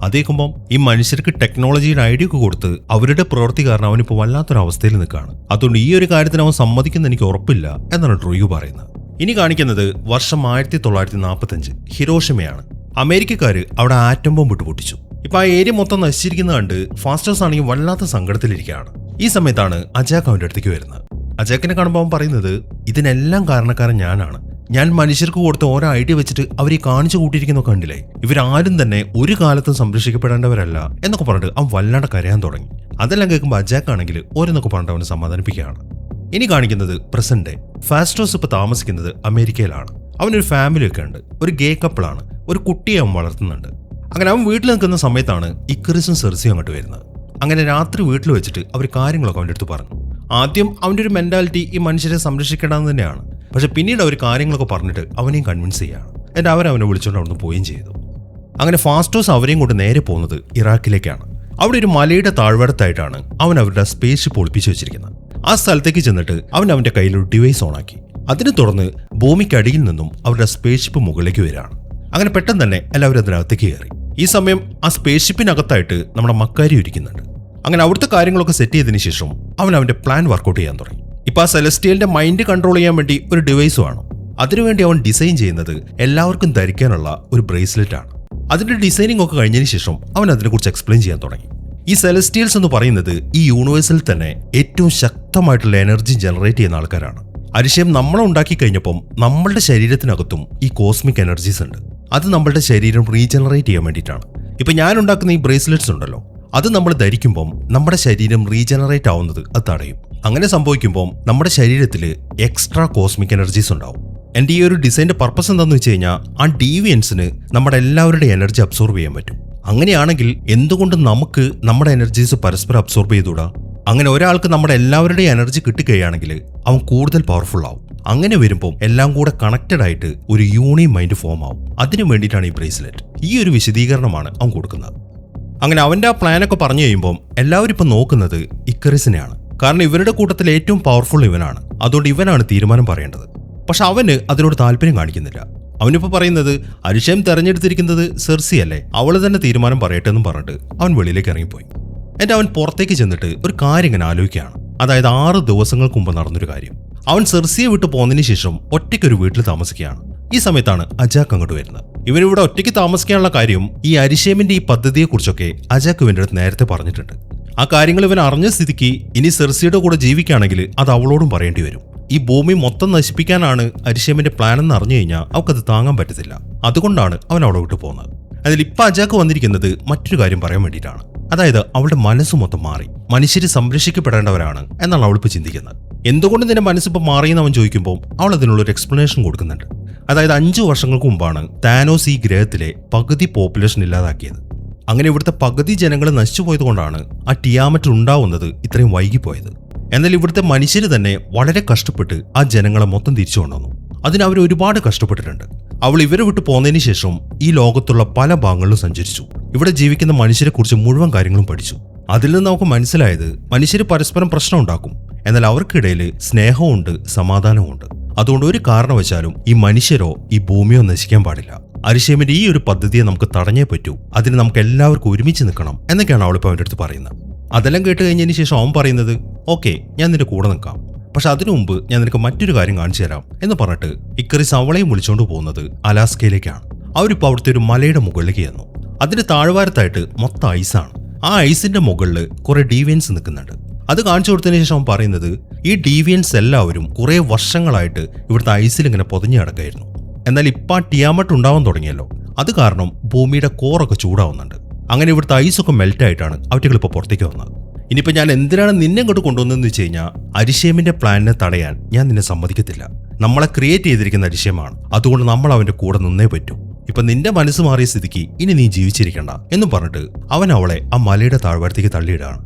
അതേക്കുമ്പം ഈ മനുഷ്യർക്ക് ടെക്നോളജിയുടെ ഐഡിയ ഒക്കെ കൊടുത്ത് അവരുടെ പ്രവൃത്തി കാരണം അവനിപ്പോൾ വല്ലാത്തൊരു അവസ്ഥയിൽ നിൽക്കുകയാണ്. അതുകൊണ്ട് ഈ ഒരു കാര്യത്തിന് അവൻ സമ്മതിക്കുന്ന എനിക്ക് ഉറപ്പില്ല എന്നാണ് ഡ്രോയിഗ് പറയുന്നത്. ഇനി കാണിക്കുന്നത് വർഷം 1945 ഹിരോഷിമയാണ്. അമേരിക്കക്കാര് അവിടെ ആറ്റം ബോംബ് ഇട്ട് പൊട്ടിച്ചു. ഇപ്പൊ ആ ഏരിയ മൊത്തം നശിച്ചിരിക്കുന്നത് കണ്ട് ഫാസ്റ്റോസ് ആണെങ്കിൽ വല്ലാത്ത സങ്കടത്തിലിരിക്കുകയാണ്. ഈ സമയത്താണ് അജാക്ക് അവന്റെ അടുത്തേക്ക് വരുന്നത്. അജാക്കിനെ കാണുമ്പോൾ അവൻ പറയുന്നത്, ഇതിനെല്ലാം കാരണക്കാരൻ ഞാനാണ്. ഞാൻ മനുഷ്യർക്ക് കൊടുത്ത ഓരോ ഐഡിയ വെച്ചിട്ട് അവരെ കാണിച്ചു കൂട്ടിയിരിക്കുന്നൊക്കെ കണ്ടില്ലേ, ഇവരാരും തന്നെ ഒരു കാലത്തും സംരക്ഷിക്കപ്പെടേണ്ടവരല്ല എന്നൊക്കെ പറഞ്ഞിട്ട് അവൻ വല്ലാണ്ട് കരയാൻ തുടങ്ങി. അതെല്ലാം കേൾക്കുമ്പോൾ അജാക്ക് ആണെങ്കിൽ ഓരോന്നൊക്കെ പറഞ്ഞിട്ട് അവനെ സമാധാനിപ്പിക്കുകയാണ്. ഇനി കാണിക്കുന്നത് പ്രസന്റ് ഡേ. ഫാസ്റ്റോസ് ഇപ്പൊ താമസിക്കുന്നത് അമേരിക്കയിലാണ്. അവനൊരു ഫാമിലി ഒക്കെ ഉണ്ട്. ഒരു ഗേ കപ്പിളാണ്. ഒരു കുട്ടിയെ അവൻ വളർത്തുന്നുണ്ട്. അങ്ങനെ അവൻ വീട്ടിൽ നിൽക്കുന്ന സമയത്താണ് ഇക്കറിസും സെർസിയും അങ്ങോട്ട് വരുന്നത്. അങ്ങനെ രാത്രി വീട്ടിൽ വെച്ചിട്ട് അവർ കാര്യങ്ങളൊക്കെ അവൻ്റെ അടുത്ത് പറഞ്ഞു. ആദ്യം അവൻ്റെ ഒരു മെന്റാലിറ്റി ഈ മനുഷ്യരെ സംരക്ഷിക്കേണ്ടതെന്ന് തന്നെയാണ്. പക്ഷെ പിന്നീട് അവർ കാര്യങ്ങളൊക്കെ പറഞ്ഞിട്ട് അവനെയും കൺവിൻസ് ചെയ്യുകയാണ്. എന്നിട്ട് അവനെ വിളിച്ചുകൊണ്ട് അവിടുന്ന് പോവുകയും ചെയ്തു. അങ്ങനെ ഫാസ്റ്റോസ് അവരെയും കൊണ്ട് നേരെ പോകുന്നത് ഇറാഖിലേക്കാണ്. അവിടെ ഒരു മലയുടെ താഴ്വാരത്തായിട്ടാണ് അവൻ അവരുടെ സ്പേസ് ഷിപ്പ് ഒളിപ്പിച്ചു വെച്ചിരിക്കുന്നത്. ആ സ്ഥലത്തേക്ക് ചെന്നിട്ട് അവൻ്റെ കയ്യിലൊരു ഡിവൈസ് ഓണാക്കി. അതിനെ തുടർന്ന് ഭൂമിക്കടിയിൽ നിന്നും അവരുടെ സ്പേസ് ഷിപ്പ് മുകളിലേക്ക് വരികയാണ്. അങ്ങനെ പെട്ടെന്ന് തന്നെ എല്ലാവരും അതിനകത്തേക്ക് കയറി. ഈ സമയം ആ സ്പേസ് ഷിപ്പിനകത്തായിട്ട് നമ്മുടെ മക്കാരി ഇരിക്കുന്നുണ്ട്. അങ്ങനെ അവിടുത്തെ കാര്യങ്ങളൊക്കെ സെറ്റ് ചെയ്തതിനു ശേഷം അവൻ്റെ പ്ലാൻ വർക്കൗട്ട് ചെയ്യാൻ തുടങ്ങി. ഇപ്പൊ ആ സെലസ്റ്റിയലിന്റെ മൈൻഡ് കൺട്രോൾ ചെയ്യാൻ വേണ്ടി ഒരു ഡിവൈസ് വേണം. അതിനുവേണ്ടി അവൻ ഡിസൈൻ ചെയ്യുന്നത് എല്ലാവർക്കും ധരിക്കാനുള്ള ഒരു ബ്രേസ്ലെറ്റ് ആണ്. അതിന്റെ ഡിസൈനിങ് ഒക്കെ കഴിഞ്ഞതിന് ശേഷം അവൻ അതിനെക്കുറിച്ച് എക്സ്പ്ലെയിൻ ചെയ്യാൻ തുടങ്ങി. ഈ സെലസ്റ്റിയൽസ് എന്ന് പറയുന്നത് ഈ യൂണിവേഴ്സിൽ തന്നെ ഏറ്റവും ശക്തമായിട്ടുള്ള എനർജി ജനറേറ്റ് ചെയ്യുന്ന ആൾക്കാരാണ്. അരിശയം നമ്മളെ ഉണ്ടാക്കി കഴിഞ്ഞപ്പം നമ്മളുടെ ശരീരത്തിനകത്തും ഈ കോസ്മിക് എനർജീസ് ഉണ്ട്. അത് നമ്മളുടെ ശരീരം റീജനറേറ്റ് ചെയ്യാൻ വേണ്ടിയിട്ടാണ്. ഇപ്പൊ ഞാൻ ഉണ്ടാക്കുന്ന ഈ ബ്രേസ്ലെറ്റ്സ് ഉണ്ടല്ലോ, അത് നമ്മൾ ധരിക്കുമ്പം നമ്മുടെ ശരീരം റീജനറേറ്റ് ആവുന്നത് അത് തടയും. അങ്ങനെ സംഭവിക്കുമ്പോൾ നമ്മുടെ ശരീരത്തിൽ എക്സ്ട്രാ കോസ്മിക് എനർജീസ് ഉണ്ടാവും. എൻ്റെ ഈ ഒരു ഡിസൈൻ്റെ പർപ്പസ് എന്താണെന്ന് വെച്ച് കഴിഞ്ഞാൽ ആ ഡീവിയൻസിന് നമ്മുടെ എല്ലാവരുടെ എനർജി അബ്സോർബ് ചെയ്യാൻ പറ്റും. അങ്ങനെയാണെങ്കിൽ എന്തുകൊണ്ട് നമുക്ക് നമ്മുടെ എനർജീസ് പരസ്പരം അബ്സോർബ് ചെയ്തുകൂടാ? അങ്ങനെ ഒരാൾക്ക് നമ്മുടെ എല്ലാവരുടെയും എനർജി കിട്ടുകയാണെങ്കിൽ അവൻ കൂടുതൽ പവർഫുൾ ആവും. അങ്ങനെ വരുമ്പോൾ എല്ലാം കൂടെ കണക്റ്റഡ് ആയിട്ട് ഒരു യൂണി മൈൻഡ് ഫോം ആവും. അതിനു വേണ്ടിയിട്ടാണ് ഈ ബ്രേസ്ലെറ്റ്. ഈ ഒരു വിശദീകരണമാണ് അവൻ കൊടുക്കുന്നത്. അങ്ങനെ അവൻ്റെ ആ പ്ലാനൊക്കെ പറഞ്ഞു കഴിയുമ്പോൾ എല്ലാവരും ഇപ്പം നോക്കുന്നത് ഇക്കറിസിനെയാണ്. കാരണം ഇവരുടെ കൂട്ടത്തിൽ ഏറ്റവും പവർഫുൾ ഇവനാണ്. അതുകൊണ്ട് ഇവനാണ് തീരുമാനം പറയേണ്ടത്. പക്ഷെ അവന് അതിനോട് താല്പര്യം കാണിക്കുന്നില്ല. അവനിപ്പോൾ പറയുന്നത് അരിശയം തെരഞ്ഞെടുത്തിരിക്കുന്നത് സെർസി അല്ലേ, അവള് തന്നെ തീരുമാനം പറയട്ടെ എന്നും പറഞ്ഞിട്ട് അവൻ വെളിയിലേക്ക് ഇറങ്ങിപ്പോയി. എന്നിട്ട് അവൻ പുറത്തേക്ക് ചെന്നിട്ട് ഒരു കാര്യം ഇങ്ങനെ ആലോചിക്കുകയാണ്. അതായത് 6 ദിവസങ്ങൾക്ക് മുമ്പ് നടന്നൊരു കാര്യം. അവൻ സെർസിയെ വിട്ട് പോകുന്നതിന് ശേഷം ഒറ്റയ്ക്കൊരു വീട്ടിൽ താമസിക്കുകയാണ്. ഈ സമയത്താണ് അജാക്ക് അങ്ങോട്ട് വരുന്നത്. ഇവനിവിടെ ഒറ്റയ്ക്ക് താമസിക്കാനുള്ള കാര്യം ഈ അരിശേമിന്റെ ഈ പദ്ധതിയെക്കുറിച്ചൊക്കെ അജാക്ക് ഇവന്റെ അടുത്ത് നേരത്തെ പറഞ്ഞിട്ടുണ്ട്. ആ കാര്യങ്ങൾ ഇവൻ അറിഞ്ഞ സ്ഥിതിക്ക് ഇനി സെർസിയുടെ കൂടെ ജീവിക്കുകയാണെങ്കിൽ അത് അവളോടും പറയേണ്ടി വരും. ഈ ഭൂമി മൊത്തം നശിപ്പിക്കാനാണ് അരിശേമിന്റെ പ്ലാൻ എന്ന് അറിഞ്ഞു കഴിഞ്ഞാൽ അവൾക്കത് താങ്ങാൻ പറ്റത്തില്ല. അതുകൊണ്ടാണ് അവൻ അവളെ വിട്ട് പോകുന്നത്. അതിൽ ഇപ്പൊ അജാക്ക് വന്നിരിക്കുന്നത് മറ്റൊരു കാര്യം പറയാൻ വേണ്ടിയിട്ടാണ്. അതായത് അവളുടെ മനസ്സ് മൊത്തം മാറി. മനുഷ്യര് സംരക്ഷിക്കപ്പെടേണ്ടവരാണ് എന്നാണ് അവളിപ്പോൾ ചിന്തിക്കുന്നത്. എന്തുകൊണ്ട് നിന്റെ മനസ്സിപ്പോൾ മാറിയെന്ന് അവൻ ചോദിക്കുമ്പോൾ അവൾ അതിനുള്ളൊരു എക്സ്പ്ലനേഷൻ കൊടുക്കുന്നുണ്ട്. അതായത് 5 വർഷങ്ങൾക്ക് മുമ്പാണ് താനോസ് ഈ ഗ്രഹത്തിലെ പകുതി പോപ്പുലേഷൻ ഇല്ലാതാക്കിയത്. അങ്ങനെ ഇവിടുത്തെ പകുതി ജനങ്ങൾ നശിച്ചു പോയതുകൊണ്ടാണ് ആ ടിയാമറ്റ് ഉണ്ടാവുന്നത് ഇത്രയും വൈകിപ്പോയത്. എന്നാൽ ഇവിടുത്തെ മനുഷ്യര് തന്നെ വളരെ കഷ്ടപ്പെട്ട് ആ ജനങ്ങളെ മൊത്തം തിരിച്ചു കൊണ്ടുവന്നു. അതിന് അവർ ഒരുപാട് കഷ്ടപ്പെട്ടിട്ടുണ്ട്. അവൾ ഇവരെ വിട്ടു പോന്നതിന് ശേഷം ഈ ലോകത്തുള്ള പല ഭാഗങ്ങളിലും സഞ്ചരിച്ചു. ഇവിടെ ജീവിക്കുന്ന മനുഷ്യരെ കുറിച്ച് മുഴുവൻ കാര്യങ്ങളും പഠിച്ചു. അതിൽ നിന്ന് നമുക്ക് മനസ്സിലായത് മനുഷ്യര് പരസ്പരം പ്രശ്നം ഉണ്ടാക്കും, എന്നാൽ അവർക്കിടയിൽ സ്നേഹമുണ്ട്, സമാധാനമുണ്ട്. അതുകൊണ്ട് ഒരു കാരണവശാലും ഈ മനുഷ്യരോ ഈ ഭൂമിയോ നശിക്കാൻ പാടില്ല. അരിശേമിന്റെ ഈ ഒരു പദ്ധതിയെ നമുക്ക് തടഞ്ഞേ പറ്റൂ. അതിന് നമുക്ക് എല്ലാവർക്കും ഒരുമിച്ച് നിൽക്കണം എന്നൊക്കെയാണ് അവളിപ്പോൾ അവൻ്റെ അടുത്ത് പറയുന്നത്. അതെല്ലാം കേട്ട് കഴിഞ്ഞതിന് ശേഷം അവൻ പറയുന്നത്, ഓക്കെ, ഞാൻ നിന്റെ കൂടെ നിൽക്കാം, പക്ഷെ അതിനു മുമ്പ് ഞാൻ നിനക്ക് മറ്റൊരു കാര്യം കാണിച്ചു തരാം എന്ന് പറഞ്ഞിട്ട് ഇക്കറിസ് അവളെയും വിളിച്ചുകൊണ്ട് പോകുന്നത് അലാസ്കയിലേക്കാണ്. അവരിപ്പോൾ അവിടുത്തെ ഒരു മലയുടെ മുകളിലേക്ക് ചെന്നു. അതിന്റെ താഴ്വാരത്തായിട്ട് മൊത്തം ഐസാണ്. ആ ഐസിന്റെ മുകളിൽ കുറെ ഡീവിയൻസ് നിൽക്കുന്നുണ്ട്. അത് കാണിച്ചു കൊടുത്തതിന് ശേഷം അവൻ പറയുന്നത്, ഈ ഡീവിയൻസ് എല്ലാവരും കുറെ വർഷങ്ങളായിട്ട് ഇവിടുത്തെ ഐസിൽ ഇങ്ങനെ പൊതിഞ്ഞു കിടക്കായിരുന്നു. എന്നാൽ ഇപ്പം ടിയാമട്ട് ഉണ്ടാവാൻ തുടങ്ങിയല്ലോ, അത് കാരണം ഭൂമിയുടെ കോറൊക്കെ ചൂടാവുന്നുണ്ട്. അങ്ങനെ ഇവിടുത്തെ ഐസൊക്കെ മെൽറ്റായിട്ടാണ് അവറ്റകളിപ്പോൾ പുറത്തേക്ക് വന്നത്. ഇനിയിപ്പോൾ ഞാൻ എന്തിനാണ് നിന്നെ ഇങ്ങോട്ട് കൊണ്ടുവന്നതെന്ന് വെച്ച് കഴിഞ്ഞാൽ അരിശേമിന്റെ പ്ലാനിനെ തടയാൻ ഞാൻ നിന്നെ സമ്മതിക്കത്തില്ല. നമ്മളെ ക്രിയേറ്റ് ചെയ്തിരിക്കുന്ന അരിശേമാണ്, അതുകൊണ്ട് നമ്മൾ അവന്റെ കൂടെ നിന്നേ പറ്റൂ. ഇപ്പൊ നിന്റെ മനസ്സ് മാറിയ സ്ഥിതിക്ക് ഇനി നീ ജീവിച്ചിരിക്കണ്ട എന്നും പറഞ്ഞിട്ട് അവൻ അവളെ ആ മലയുടെ താഴ്വാരത്തേക്ക് തള്ളിയിടാണ്.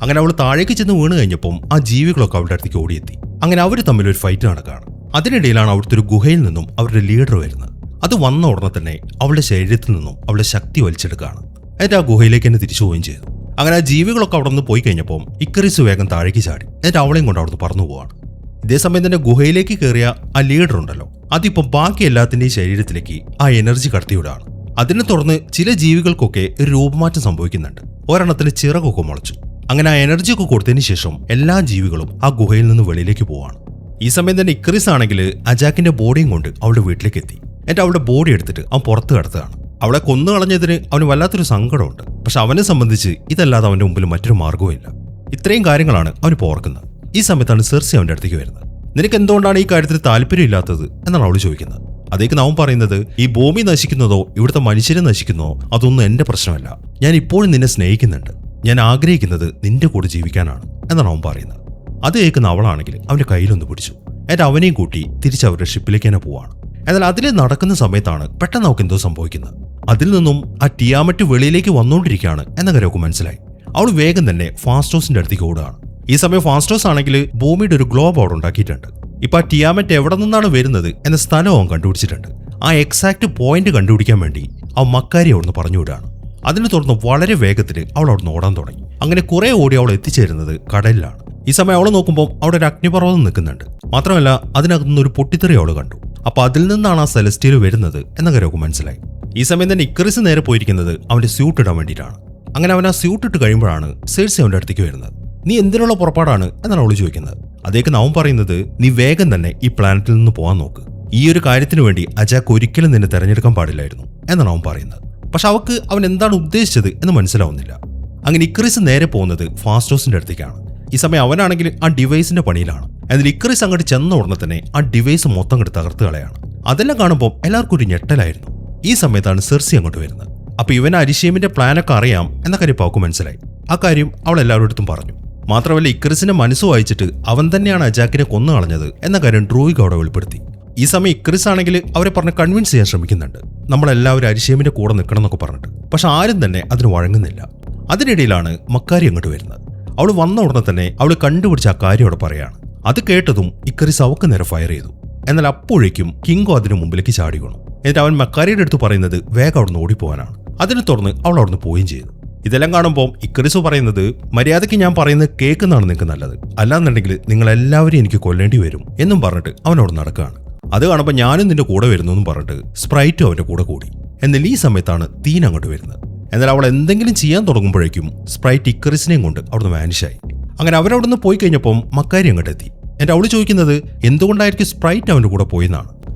അങ്ങനെ അവൾ താഴേക്ക് ചെന്ന് വീണ് കഴിഞ്ഞപ്പം ആ ജീവികളൊക്കെ അവളുടെ അടുത്തേക്ക് ഓടിയെത്തി. അങ്ങനെ അവർ തമ്മിൽ ഒരു ഫൈറ്റ് നടക്കുകയാണ്. അതിനിടയിലാണ് അവിടുത്തെ ഒരു ഗുഹയിൽ നിന്നും അവരുടെ ലീഡർ വരുന്നത്. അത് വന്ന ഉടനെ തന്നെ അവളുടെ ശരീരത്തിൽ നിന്നും അവളുടെ ശക്തി വലിച്ചെടുക്കുകയാണ്. എന്നിട്ട് ആ ഗുഹയിലേക്ക് തന്നെ തിരിച്ചു പോവുകയും ചെയ്തു. അങ്ങനെ ആ ജീവികളൊക്കെ അവിടെ നിന്ന് പോയി കഴിഞ്ഞപ്പോൾ ഇക്കറിസ് വേഗം താഴേക്ക് ചാടി. എന്നിട്ട് അവളെയും കൊണ്ട് അവിടുന്ന് പറന്നു പോവാണ്. ഇതേസമയം തന്നെ ഗുഹയിലേക്ക് കയറിയ ആ ലീഡർ ഉണ്ടല്ലോ, അതിപ്പോൾ ബാക്കി എല്ലാത്തിൻ്റെയും ശരീരത്തിലേക്ക് ആ എനർജി കടത്തിവിടാണ്. അതിനെ തുടർന്ന് ചില ജീവികൾക്കൊക്കെ ഒരു രൂപമാറ്റം സംഭവിക്കുന്നുണ്ട്. ഒരെണ്ണത്തിന് ചിറകൊക്കെ മുളച്ചു. അങ്ങനെ ആ എനർജിയൊക്കെ കൊടുത്തതിന് ശേഷം എല്ലാ ജീവികളും ആ ഗുഹയിൽ നിന്ന് വെളിയിലേക്ക് പോവാണ്. ഈ സമയം തന്നെ ഇക്രിസ് ആണെങ്കിൽ അജാക്കിന്റെ ബോഡിയും കൊണ്ട് അവളുടെ വീട്ടിലേക്ക് എത്തി. എന്നിട്ട് അവളുടെ ബോഡി എടുത്തിട്ട് അവൻ പുറത്ത് കടത്തുകയാണ്. അവളെ കൊന്നു കളഞ്ഞതിന് അവന് വല്ലാത്തൊരു സങ്കടമുണ്ട്. പക്ഷെ അവനെ സംബന്ധിച്ച് ഇതല്ലാതെ അവന്റെ മുമ്പിൽ മറ്റൊരു മാർഗവും ഇല്ല. ഇത്രയും കാര്യങ്ങളാണ് അവന് ഓർക്കുന്നത്. ഈ സമയത്താണ് സെർസി അവന്റെ അടുത്തേക്ക് വരുന്നത്. നിനക്ക് എന്തുകൊണ്ടാണ് ഈ കാര്യത്തിൽ താല്പര്യമില്ലാത്തത് എന്നാണ് അവൾ ചോദിക്കുന്നത്. അതേക്ക് അവൻ പറയുന്നത്, ഈ ഭൂമി നശിക്കുന്നതോ ഇവിടുത്തെ മനുഷ്യരെ നശിക്കുന്നതോ അതൊന്നും എന്റെ പ്രശ്നമല്ല. ഞാൻ ഇപ്പോഴും നിന്നെ സ്നേഹിക്കുന്നുണ്ട്. ഞാൻ ആഗ്രഹിക്കുന്നത് നിന്റെ കൂടെ ജീവിക്കാനാണ് എന്നാണ് അവൻ പറയുന്നത്. അത് കേൾക്കുന്ന അവളാണെങ്കിൽ അവന്റെ കയ്യിലൊന്ന് പിടിച്ചു. എന്നിട്ട് അവനെയും കൂട്ടി തിരിച്ച് അവരുടെ ഷിപ്പിലേക്ക് തന്നെ പോവാണ്. എന്നാൽ അതിൽ നടക്കുന്ന സമയത്താണ് പെട്ടെന്ന് അവൾക്ക് എന്തോ സംഭവിക്കുന്നത്. അതിൽ നിന്നും ആ ടിയാമറ്റ് വെളിയിലേക്ക് വന്നുകൊണ്ടിരിക്കുകയാണ് എന്ന കാര്യം അവൾക്ക് മനസ്സിലായി. അവൾ വേഗം തന്നെ ഫാസ്റ്റോസിന്റെ അടുത്തേക്ക് ഓടുകയാണ്. ഈ സമയം ഫാസ്റ്റോസ് ആണെങ്കിൽ ഭൂമിയുടെ ഒരു ഗ്ലോബ് അവിടെ ഉണ്ടാക്കിയിട്ടുണ്ട്. ഇപ്പൊ ആ ടിയാമറ്റ് എവിടെ നിന്നാണ് വരുന്നത് എന്ന സ്ഥലം അവൻ കണ്ടുപിടിച്ചിട്ടുണ്ട്. ആ എക്സാക്ട് പോയിന്റ് കണ്ടുപിടിക്കാൻ വേണ്ടി അവൻ മക്കാരി അവിടുന്ന് പറഞ്ഞു വിടുകയാണ്. അതിനെ തുടർന്ന് വളരെ വേഗത്തിൽ അവൾ അവിടുന്ന് ഓടാൻ തുടങ്ങി. അങ്ങനെ കുറെ ഓടി അവൾ എത്തിച്ചേരുന്നത് കടലിലാണ്. ഈ സമയം അവളെ നോക്കുമ്പോൾ അവിടെ ഒരു അഗ്നിപർവ്വതം നിൽക്കുന്നുണ്ട്. മാത്രമല്ല അതിനകത്തുനിന്ന് ഒരു പൊട്ടിത്തെറി അവൾ കണ്ടു. അപ്പൊ അതിൽ നിന്നാണ് ആ സെലസ്റ്റിയൽ വരുന്നത് എന്ന കാര്യം അവൾക്ക് മനസ്സിലായി. ഈ സമയം തന്നെ ഇക്രിസ് നേരെ പോയിരിക്കുന്നത് അവന്റെ സ്യൂട്ട് ഇടാൻ വേണ്ടിയിട്ടാണ്. അങ്ങനെ അവൻ ആ സ്യൂട്ട് ഇട്ട് കഴിയുമ്പോഴാണ് സെർസി അവന്റെ അടുത്തേക്ക് വരുന്നത്. നീ എന്തിനുള്ള പുറപ്പാടാണ് എന്നാണ് അവൾ ചോദിക്കുന്നത്. അതേക്ക് അവൻ പറയുന്നത് നീ വേഗം തന്നെ ഈ പ്ലാനറ്റിൽ നിന്ന് പോകാൻ നോക്ക്. ഈ ഒരു കാര്യത്തിന് വേണ്ടി അജാക്ക് ഒരിക്കലും നിന്നെ തെരഞ്ഞെടുക്കാൻ പാടില്ലായിരുന്നു എന്നാണ് അവൻ പറയുന്നത്. പക്ഷെ അവൻ എന്താണ് ഉദ്ദേശിച്ചത് എന്ന് മനസ്സിലാവുന്നില്ല. അങ്ങനെ ഇക്രിസ് നേരെ പോകുന്നത് ഫാസ്റ്റോസിന്റെ അടുത്തേക്കാണ്. ഈ സമയം അവനാണെങ്കിൽ ആ ഡിവൈസിന്റെ പണിയിലാണ്. എന്നാൽ ഇക്രിസ് അങ്ങോട്ട് ചെന്ന ഉടനെ തന്നെ ആ ഡിവൈസ് മൊത്തം അങ്ങോട്ട് തകർത്ത് കളയാണ്. അതെല്ലാം കാണുമ്പോൾ എല്ലാവർക്കും ഒരു ഞെട്ടലായിരുന്നു. ഈ സമയത്താണ് സെർസി അങ്ങോട്ട് വരുന്നത്. അപ്പൊ ഇവന് അരിഷേമിന്റെ പ്ലാനൊക്കെ അറിയാം എന്ന കാര്യം അവൾക്ക് മനസ്സിലായി. ആ കാര്യം അവൾ എല്ലാവരുടെ പറഞ്ഞു. മാത്രമല്ല ഇക്രിസിന്റെ മനസ്സ് വായിച്ചിട്ട് അവൻ തന്നെയാണ് അജാക്കിനെ കൊന്നു കളഞ്ഞത് എന്ന കാര്യം ഡ്രോയിഗ് അവിടെ വെളിപ്പെടുത്തി. ഈ സമയം ഇക്രിസ് ആണെങ്കിൽ അവരെ പറഞ്ഞ് കൺവിൻസ് ചെയ്യാൻ ശ്രമിക്കുന്നുണ്ട്. നമ്മളെല്ലാവരും അരിഷേമിന്റെ കൂടെ നിൽക്കണം എന്നൊക്കെ പറഞ്ഞിട്ട്. പക്ഷെ ആരും തന്നെ അതിന് വഴങ്ങുന്നില്ല. അതിനിടയിലാണ് മക്കാരി അങ്ങോട്ട് വരുന്നത്. അവൾ വന്ന ഉടനെ തന്നെ അവൾ കണ്ടുപിടിച്ച ആ കാര്യം അവിടെ പറയാണ്. അത് കേട്ടതും ഇക്രിസ് അവക്ക് നേരെ ഫയർ ചെയ്തു. എന്നാൽ അപ്പോഴേക്കും കിങ്കോ അതിന് മുമ്പിലേക്ക് ചാടി വീണു. എന്നിട്ട് അവൻ മക്കാരിയുടെ അടുത്ത് പറയുന്നത് വേഗം അവിടുന്ന് ഓടിപ്പോവാനാണ്. അതിനെ തുടർന്ന് അവൾ അവിടുന്ന് പോവുകയും ചെയ്തു. ഇതെല്ലാം കാണുമ്പോൾ ഇക്രിസ് പറയുന്നത് മര്യാദയ്ക്ക് ഞാൻ പറയുന്നത് കേൾക്കുന്നതാണ് നിങ്ങൾക്ക് നല്ലത്, അല്ലാന്നുണ്ടെങ്കിൽ നിങ്ങൾ എല്ലാവരും എനിക്ക് കൊല്ലേണ്ടി വരും എന്നും പറഞ്ഞിട്ട് അവൻ അവിടെ നടക്കുകയാണ്. അത് കാണുമ്പോൾ ഞാനും നിന്റെ കൂടെ വരുന്നു എന്നും പറഞ്ഞിട്ട് സ്പ്രൈറ്റും അവന്റെ കൂടെ കൂടി. എന്നാൽ ഈ സമയത്താണ് തീൻ അങ്ങോട്ട് വരുന്നത്. എന്നാൽ അവൾ എന്തെങ്കിലും ചെയ്യാൻ തുടങ്ങുമ്പോഴേക്കും സ്പ്രൈറ്റ് ഇക്രിസിനെയും കൊണ്ട് അവിടുന്ന് വാനിഷായി. അങ്ങനെ അവരവിടുന്ന് പോയി കഴിഞ്ഞപ്പം മക്കാരി അങ്ങോട്ട് എത്തി. എന്നിട്ട് അവൾ ചോദിക്കുന്നത് എന്തുകൊണ്ടായിരിക്കും സ്പ്രൈറ്റ് അവന്റെ കൂടെ പോയെന്നാണ്.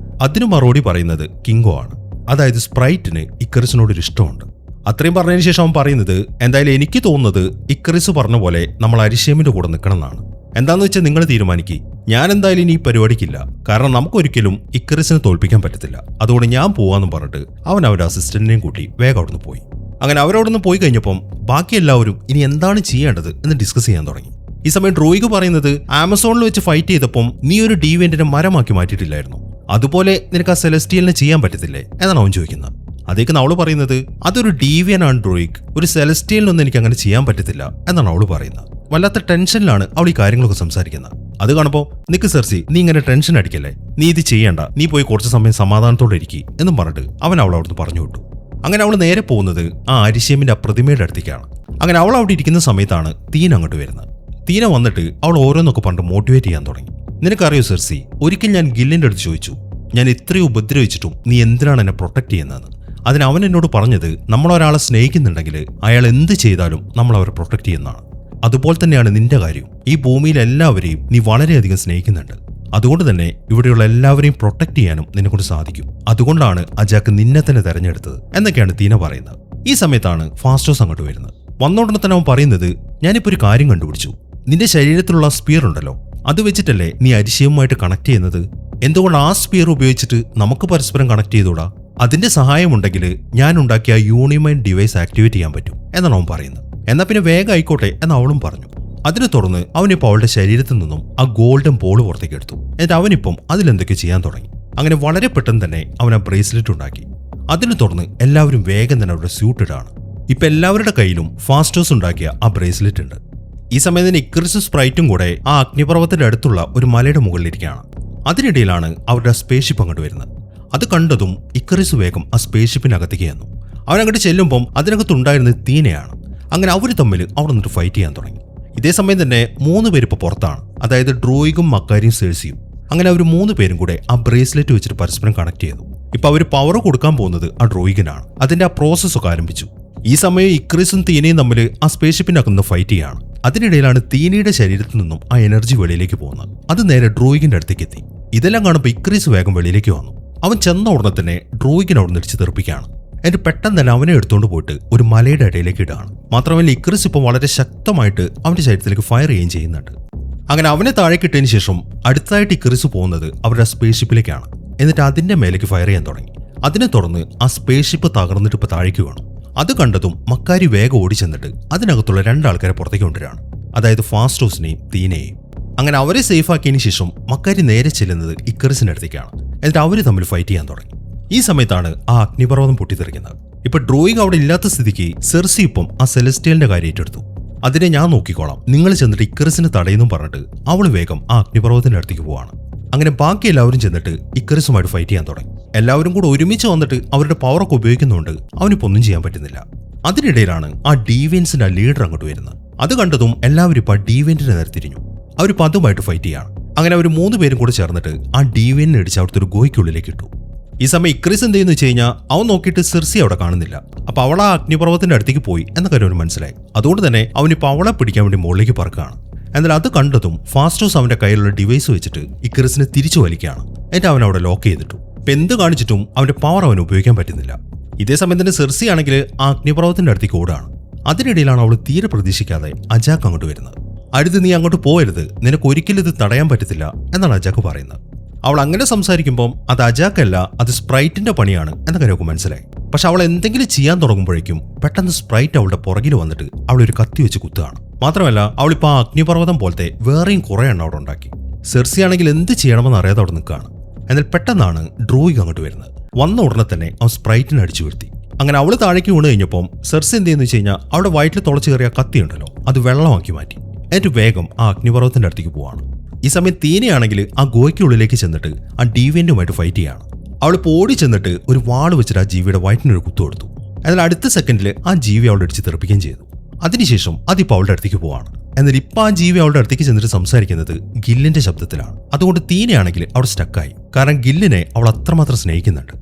അതിന് മറുപടി പറയുന്നത് കിങ്കോ ആണ്. അതായത് സ്പ്രൈറ്റിന് ഇക്രിസിനോടൊരു ഇഷ്ടമുണ്ട്. അത്രയും പറഞ്ഞതിന് ശേഷം അവൻ പറയുന്നത് എന്തായാലും എനിക്ക് തോന്നുന്നത് ഇക്രിസ് പറഞ്ഞ പോലെ നമ്മൾ അരിഷേമിന്റെ കൂടെ നിൽക്കണം എന്നാണ്. എന്താന്ന് വെച്ചാൽ നിങ്ങൾ തീരുമാനിക്കുക. ഞാൻ എന്തായാലും ഇനി ഈ പരിപാടിക്കില്ല, കാരണം നമുക്കൊരിക്കലും ഇക്രിസിനെ തോൽപ്പിക്കാൻ പറ്റത്തില്ല. അതുകൊണ്ട് ഞാൻ പോവാന്നും പറഞ്ഞിട്ട് അവൻ അവരുടെ അസിസ്റ്റന്റിനെയും കൂട്ടി വേഗം അവിടുന്ന് പോയി. അങ്ങനെ അവരവിടുന്ന് പോയി കഴിഞ്ഞപ്പം ബാക്കി എല്ലാവരും ഇനി എന്താണ് ചെയ്യേണ്ടത് എന്ന് ഡിസ്കസ് ചെയ്യാൻ തുടങ്ങി. ഈ സമയം ഡ്രോയിഗ് പറയുന്നത് ആമസോണിൽ വെച്ച് ഫൈറ്റ് ചെയ്തപ്പം നീ ഒരു ഡീവെന്റിനെ മരമാക്കി മാറ്റിയിട്ടില്ലായിരുന്നു, അതുപോലെ നിനക്ക് ആ സെലസ്റ്റിയലിനെ ചെയ്യാൻ പറ്റത്തില്ലേ എന്നാണ് അവൻ ചോദിക്കുന്നത്. അതേക്ക് അവള് പറയുന്നത് അതൊരു ഡീവിയൻ ആണ് ഡ്രോയിഗ്, ഒരു സെലസ്റ്റിയലിനൊന്നും എനിക്ക് അങ്ങനെ ചെയ്യാൻ പറ്റത്തില്ല എന്നാണ് അവള് പറയുന്നത്. വല്ലാത്ത ടെൻഷനിലാണ് അവൾ ഈ കാര്യങ്ങളൊക്കെ സംസാരിക്കുന്നത്. അത് കാണുമ്പോൾ നിക്ക് സെർസി, നീ ഇങ്ങനെ ടെൻഷൻ അടിക്കല്ലേ, നീ ഇത് ചെയ്യണ്ട, നീ പോയി കുറച്ച് സമയം സമാധാനത്തോടെ ഇരിക്കുക എന്നും പറഞ്ഞിട്ട് അവൻ അവൾ അവിടുന്ന് പറഞ്ഞു വിട്ടു. അങ്ങനെ അവൾ നേരെ പോകുന്നത് ആ അരിഷേമിന്റെ ആ പ്രതിമയുടെ അടുത്തേക്കാണ്. അങ്ങനെ അവൾ അവിടെ ഇരിക്കുന്ന സമയത്താണ് തീന അങ്ങോട്ട് വരുന്നത്. തീന വന്നിട്ട് അവൾ ഓരോന്നൊക്കെ പറഞ്ഞിട്ട് മോട്ടിവേറ്റ് ചെയ്യാൻ തുടങ്ങി. നിനക്കറിയോ സെർസി, ഒരിക്കൽ ഞാൻ ഗില്ലിന്റെ അടുത്ത് ചോദിച്ചു, ഞാൻ ഇത്രയും ഉപദ്രവിച്ചിട്ടും നീ എന്തിനാണ് എന്നെ പ്രൊട്ടക്ട് ചെയ്യുന്നതെന്ന്. അതിന് അവൻ എന്നോട് പറഞ്ഞത് നമ്മളൊരാളെ സ്നേഹിക്കുന്നുണ്ടെങ്കിൽ അയാൾ എന്ത് ചെയ്താലും നമ്മൾ അവരെ പ്രൊട്ടക്ട് ചെയ്യുന്നതാണ്. അതുപോലെ തന്നെയാണ് നിന്റെ കാര്യം. ഈ ഭൂമിയിൽ എല്ലാവരെയും നീ വളരെയധികം സ്നേഹിക്കുന്നുണ്ട്, അതുകൊണ്ട് തന്നെ ഇവിടെയുള്ള എല്ലാവരെയും പ്രൊട്ടക്ട് ചെയ്യാനും നിന്നെക്കൊണ്ട് സാധിക്കും. അതുകൊണ്ടാണ് അജാക്ക് നിന്നെ തന്നെ തെരഞ്ഞെടുത്തത് എന്നൊക്കെയാണ് തീന പറയുന്നത്. ഈ സമയത്താണ് ഫാസ്റ്റോസ് അങ്ങോട്ട് വരുന്നത്. വന്നോടനെ തന്നെ അവൻ പറയുന്നത് ഞാനിപ്പോ ഒരു കാര്യം കണ്ടുപിടിച്ചു. നിന്റെ ശരീരത്തിലുള്ള സ്പിയർ ഉണ്ടല്ലോ, അത് വെച്ചിട്ടല്ലേ നീ അരിശയവുമായിട്ട് കണക്ട് ചെയ്യുന്നത്. എന്തുകൊണ്ട് ആ സ്പിയർ ഉപയോഗിച്ചിട്ട് നമുക്ക് പരസ്പരം കണക്ട് ചെയ്തുകൂടാ? അതിന്റെ സഹായമുണ്ടെങ്കിൽ ഞാൻ ഉണ്ടാക്കിയ യൂണിമൈൻഡ് ഡിവൈസ് ആക്ടിവേറ്റ് ചെയ്യാൻ പറ്റും എന്നാണ് അവൻ പറയുന്നത്. എന്നാ പിന്നെ വേഗം ആയിക്കോട്ടെ എന്ന് അവളും പറഞ്ഞു. അതിനെ തുടർന്ന് അവനിപ്പോൾ അവളുടെ ശരീരത്തിൽ നിന്നും ആ ഗോൾഡൻ ബോൾ പുറത്തേക്ക് എടുത്തു. എന്നിട്ട് അവനിപ്പം അതിലെന്തൊക്കെ ചെയ്യാൻ തുടങ്ങി. അങ്ങനെ വളരെ പെട്ടെന്ന് തന്നെ അവൻ ആ ബ്രേസ്ലെറ്റ് ഉണ്ടാക്കി. അതിനെ തുടർന്ന് എല്ലാവരും വേഗം തന്നെ അവരുടെ സ്യൂട്ട് ഇടാണ്. ഇപ്പൊ എല്ലാവരുടെ കയ്യിലും ഫാസ്റ്റോസ് ഉണ്ടാക്കിയ ആ ബ്രേസ്ലെറ്റ് ഉണ്ട്. ഈ സമയം തന്നെ ഇക്രിസും സ്പ്രൈറ്റും കൂടെ ആ അഗ്നിപർവ്വതത്തിന്റെ അടുത്തുള്ള ഒരു മലയുടെ മുകളിലിരിക്കുകയാണ്. അതിനിടയിലാണ് അവരുടെ സ്പേസ്ഷിപ്പ് അങ്ങോട്ട് വരുന്നത്. അത് കണ്ടതും ഇക്രിസ് വേഗം ആ സ്പേസ്ഷിപ്പിനകത്തേക്ക് ചെന്നു. അവനങ്ങോട്ട് ചെല്ലുമ്പം അതിനകത്തുണ്ടായിരുന്നത് തീനയാണ്. അങ്ങനെ അവർ തമ്മിൽ അവിടെ നിന്നിട്ട് ഫൈറ്റ് ചെയ്യാൻ തുടങ്ങി. ഇതേ സമയം തന്നെ 3 പേര് ഇപ്പോൾ പുറത്താണ്, അതായത് ഡ്രോയിഗും മക്കാരിയും സെഴ്സിയും. അങ്ങനെ അവർ 3 പേരും കൂടെ ആ ബ്രേസ്ലെറ്റ് വെച്ചിട്ട് പരസ്പരം കണക്ട് ചെയ്തു. ഇപ്പൊ അവർ പവർ കൊടുക്കാൻ പോകുന്നത് ആ ഡ്രോയിഗിനാണ്. അതിന്റെ ആ പ്രോസസ് ഒക്കെ ആരംഭിച്ചു. ഈ സമയം ഇക്രിസും തീനയും തമ്മിൽ ആ സ്പേസ്ഷിപ്പിനകത്ത് ഫൈറ്റ് ചെയ്യാണ്. അതിനിടയിലാണ് തീനയുടെ ശരീരത്തിൽ നിന്നും ആ എനർജി വെളിയിലേക്ക് പോകുന്നത്. അത് നേരെ ഡ്രോയിഗിന്റെ അടുത്തേക്ക് എത്തി. ഇതെല്ലാം കാണുമ്പോൾ ഇക്രിസ് വേഗം വെളിയിലേക്ക് വന്നു. അവൻ ചെന്ന ഉടനെ തന്നെ ഡ്രോയിഗിനെ അവിടെ നിന്ന് തെറിപ്പിക്കുകയാണ്. എന്നിട്ട് പെട്ടെന്ന് തന്നെ അവനെ എടുത്തുകൊണ്ട് പോയിട്ട് ഒരു മലയുടെ ഇടയിലേക്ക് ഇടുകയാണ്. മാത്രമല്ല ഇക്രിസ് ഇപ്പോൾ വളരെ ശക്തമായിട്ട് അവന്റെ ശരീരത്തിലേക്ക് ഫയർ ചെയ്യുകയും ചെയ്യുന്നുണ്ട്. അങ്ങനെ അവനെ താഴേക്ക് ഇട്ടതിന് ശേഷം അടുത്തതായിട്ട് ഇക്രിസ് പോകുന്നത് അവരുടെ സ്പേസ്ഷിപ്പിലേക്കാണ്. എന്നിട്ട് അതിന്റെ മേലേക്ക് ഫയർ ചെയ്യാൻ തുടങ്ങി. അതിനെ തുടർന്ന് ആ സ്പേസ്ഷിപ്പ് തകർന്നിട്ട് ഇപ്പോൾ താഴേക്ക് വീണു. അത് കണ്ടതും മക്കാരി വേഗം ഓടി ചെന്നിട്ട് അതിനകത്തുള്ള 2 ആൾക്കാരെ പുറത്തേക്ക് കൊണ്ടുവരികയാണ്, അതായത് ഫാസ്റ്റോസിനെയും തീനയെയും. അങ്ങനെ അവരെ സേഫ് ആക്കിയതിനു ശേഷം മക്കാരി നേരെ ചെല്ലുന്നത് ഇക്രിസിന്റെ അടുത്തേക്കാണ്. എന്നിട്ട് അവര് തമ്മിൽ ഫൈറ്റ് ചെയ്യാൻ തുടങ്ങി. ഈ സമയത്താണ് ആ അഗ്നിപർവ്വതം പൊട്ടിത്തെറിക്കുന്നത്. ഇപ്പൊ ഡ്രോയിങ് അവിടെ ഇല്ലാത്ത സ്ഥിതിക്ക് സെർസി ഇപ്പം ആ സെലസ്റ്റിയലിന്റെ കാര്യം ഏറ്റെടുത്തു. അതിനെ ഞാൻ നോക്കിക്കോളാം, നിങ്ങൾ ചെന്നിട്ട് ഇക്രിസിനെ തടയുന്നു പറഞ്ഞിട്ട് അവള് വേഗം ആ അഗ്നിപർവ്വതത്തിന്റെ അടുത്തേക്ക് പോവാണ്. അങ്ങനെ ബാക്കി എല്ലാവരും ചെന്നിട്ട് ഇക്രിസുമായിട്ട് ഫൈറ്റ് ചെയ്യാൻ തുടങ്ങി. എല്ലാവരും കൂടെ ഒരുമിച്ച് വന്നിട്ട് അവരുടെ പവറൊക്കെ ഉപയോഗിക്കുന്നുണ്ട്. അവനിപ്പോ ഒന്നും ചെയ്യാൻ പറ്റുന്നില്ല. അതിനിടയിലാണ് ആ ഡീവിയൻസിന്റെ ലീഡർ അങ്ങോട്ട് വരുന്നത്. അത് കണ്ടതും എല്ലാവരും ഇപ്പൊ ആ ഡീവിയന്റിനെ നേരെ തിരിഞ്ഞു. അവരിപ്പോ അതുമായിട്ട് ഫൈറ്റ് ചെയ്യാണ്. അങ്ങനെ അവർ 3 പേരും കൂടെ ചേർന്നിട്ട് ആ ഡീവിയനെ ഇടിച്ച് അവിടുത്തെ ഒരു ഗോയ്ക്കുള്ളിലേക്ക് ഇട്ടു. ഈ സമയം ഇക്രിസ് എന്ത് ചെയ്യുന്നു വെച്ച് കഴിഞ്ഞാൽ അവൻ നോക്കിയിട്ട് സെർസി അവിടെ കാണുന്നില്ല. അപ്പൊ അവൾ ആ അഗ്നിപർവ്വതത്തിന്റെ അടുത്തേക്ക് പോയി എന്ന കാര്യം അവന് മനസ്സിലായി. അതുകൊണ്ട് തന്നെ അവനിപ്പോൾ അവളെ പിടിക്കാൻ വേണ്ടി മുകളിലേക്ക് പറക്കുകയാണ്. എന്നാൽ അത് കണ്ടതും ഫാസ്റ്റോസ് അവന്റെ കയ്യിലുള്ള ഡിവൈസ് വെച്ചിട്ട് ഇക്കറിസിനെ തിരിച്ചു വലിക്കുകയാണ്. എന്നിട്ട് അവൻ അവിടെ ലോക്ക് ചെയ്തിട്ടു. ഇപ്പം എന്ത് കാണിച്ചിട്ടും അവന്റെ പവർ അവന് ഉപയോഗിക്കാൻ പറ്റുന്നില്ല. ഇതേ സമയം തന്നെ സെർസി ആണെങ്കിൽ ആ അഗ്നിപർവ്വതത്തിന്റെ അടുത്തേക്ക് ഓടാണ്. അതിനിടയിലാണ് അവൾ തീരെ പ്രതീക്ഷിക്കാതെ അജാക്ക് അങ്ങോട്ട് വരുന്നത്. അരുത്, നീ അങ്ങോട്ട് പോകരുത്, നിനക്ക് ഒരിക്കലും ഇത് തടയാൻ പറ്റത്തില്ല എന്നാണ് അജാക്ക് പറയുന്നത്. അവൾ അങ്ങനെ സംസാരിക്കുമ്പോൾ അത് അജാക്കല്ല, അത് സ്പ്രൈറ്റിന്റെ പണിയാണ് എന്ന കാര്യമൊക്കെ മനസ്സിലായി. പക്ഷെ അവൾ എന്തെങ്കിലും ചെയ്യാൻ തുടങ്ങുമ്പോഴേക്കും പെട്ടെന്ന് സ്പ്രൈറ്റ് അവളുടെ പുറകിൽ വന്നിട്ട് അവളൊരു കത്തി വെച്ച് കുത്തുകയാണ്. മാത്രമല്ല അവളിപ്പോൾ ആ അഗ്നിപർവ്വതം പോലത്തെ വേറെയും കുറെ എണ്ണം അവിടെ ഉണ്ടാക്കി. സെർസി ആണെങ്കിൽ എന്ത് ചെയ്യണമെന്ന് അറിയാതെ അവിടെ നിൽക്കുകയാണ്. എന്നാൽ പെട്ടെന്നാണ് ഡ്രോയിഗ് അങ്ങോട്ട് വരുന്നത്. വന്ന ഉടനെ തന്നെ അവൻ സ്പ്രൈറ്റിനെ അടിച്ചു വീഴ്ത്തി. അങ്ങനെ അവള് താഴേക്ക് വീണ് കഴിഞ്ഞപ്പോൾ സെർസി എന്ത് ചെയ്യുന്നു വെച്ച് കഴിഞ്ഞാൽ അവളുടെ വയറ്റിൽ തുളച്ചു കയറിയ കത്തി ഉണ്ടല്ലോ, അത് വെള്ളമാക്കി മാറ്റി. എന്നിട്ട് വേഗം ആ അഗ്നിപർവ്വതത്തിന്റെ അടുത്തേക്ക് പോവാണ്. ഈ സമയം തീനയാണെങ്കിൽ ആ ഗോയ്ക്കുള്ളിലേക്ക് ചെന്നിട്ട് ആ ഡീവിയന്റുമായിട്ട് ഫൈറ്റ് ചെയ്യാണ്. അവൾ ഓടി ചെന്നിട്ട് ഒരു വാള് വെച്ചിട്ട് ആ ജീവിയുടെ വയറ്റിനൊരു കുത്തു കൊടുത്തു. എന്നാൽ അടുത്ത സെക്കൻഡിൽ ആ ജീവി അവളുടെ അടിച്ച് തെറിപ്പിക്കുകയും ചെയ്തു. അതിനുശേഷം അതിപ്പോൾ അവളുടെ അടുത്തേക്ക് പോവാണ്. എന്നാൽ ഇപ്പം ആ ജീവി അവളുടെ അടുത്തേക്ക് ചെന്നിട്ട് സംസാരിക്കുന്നത് ഗില്ലിന്റെ ശബ്ദത്തിലാണ്. അതുകൊണ്ട് തീനയാണെങ്കിൽ അവിടെ സ്റ്റക്കായി. കാരണം ഗില്ലിനെ അവൾ അത്രമാത്രം സ്നേഹിക്കുന്നുണ്ട്.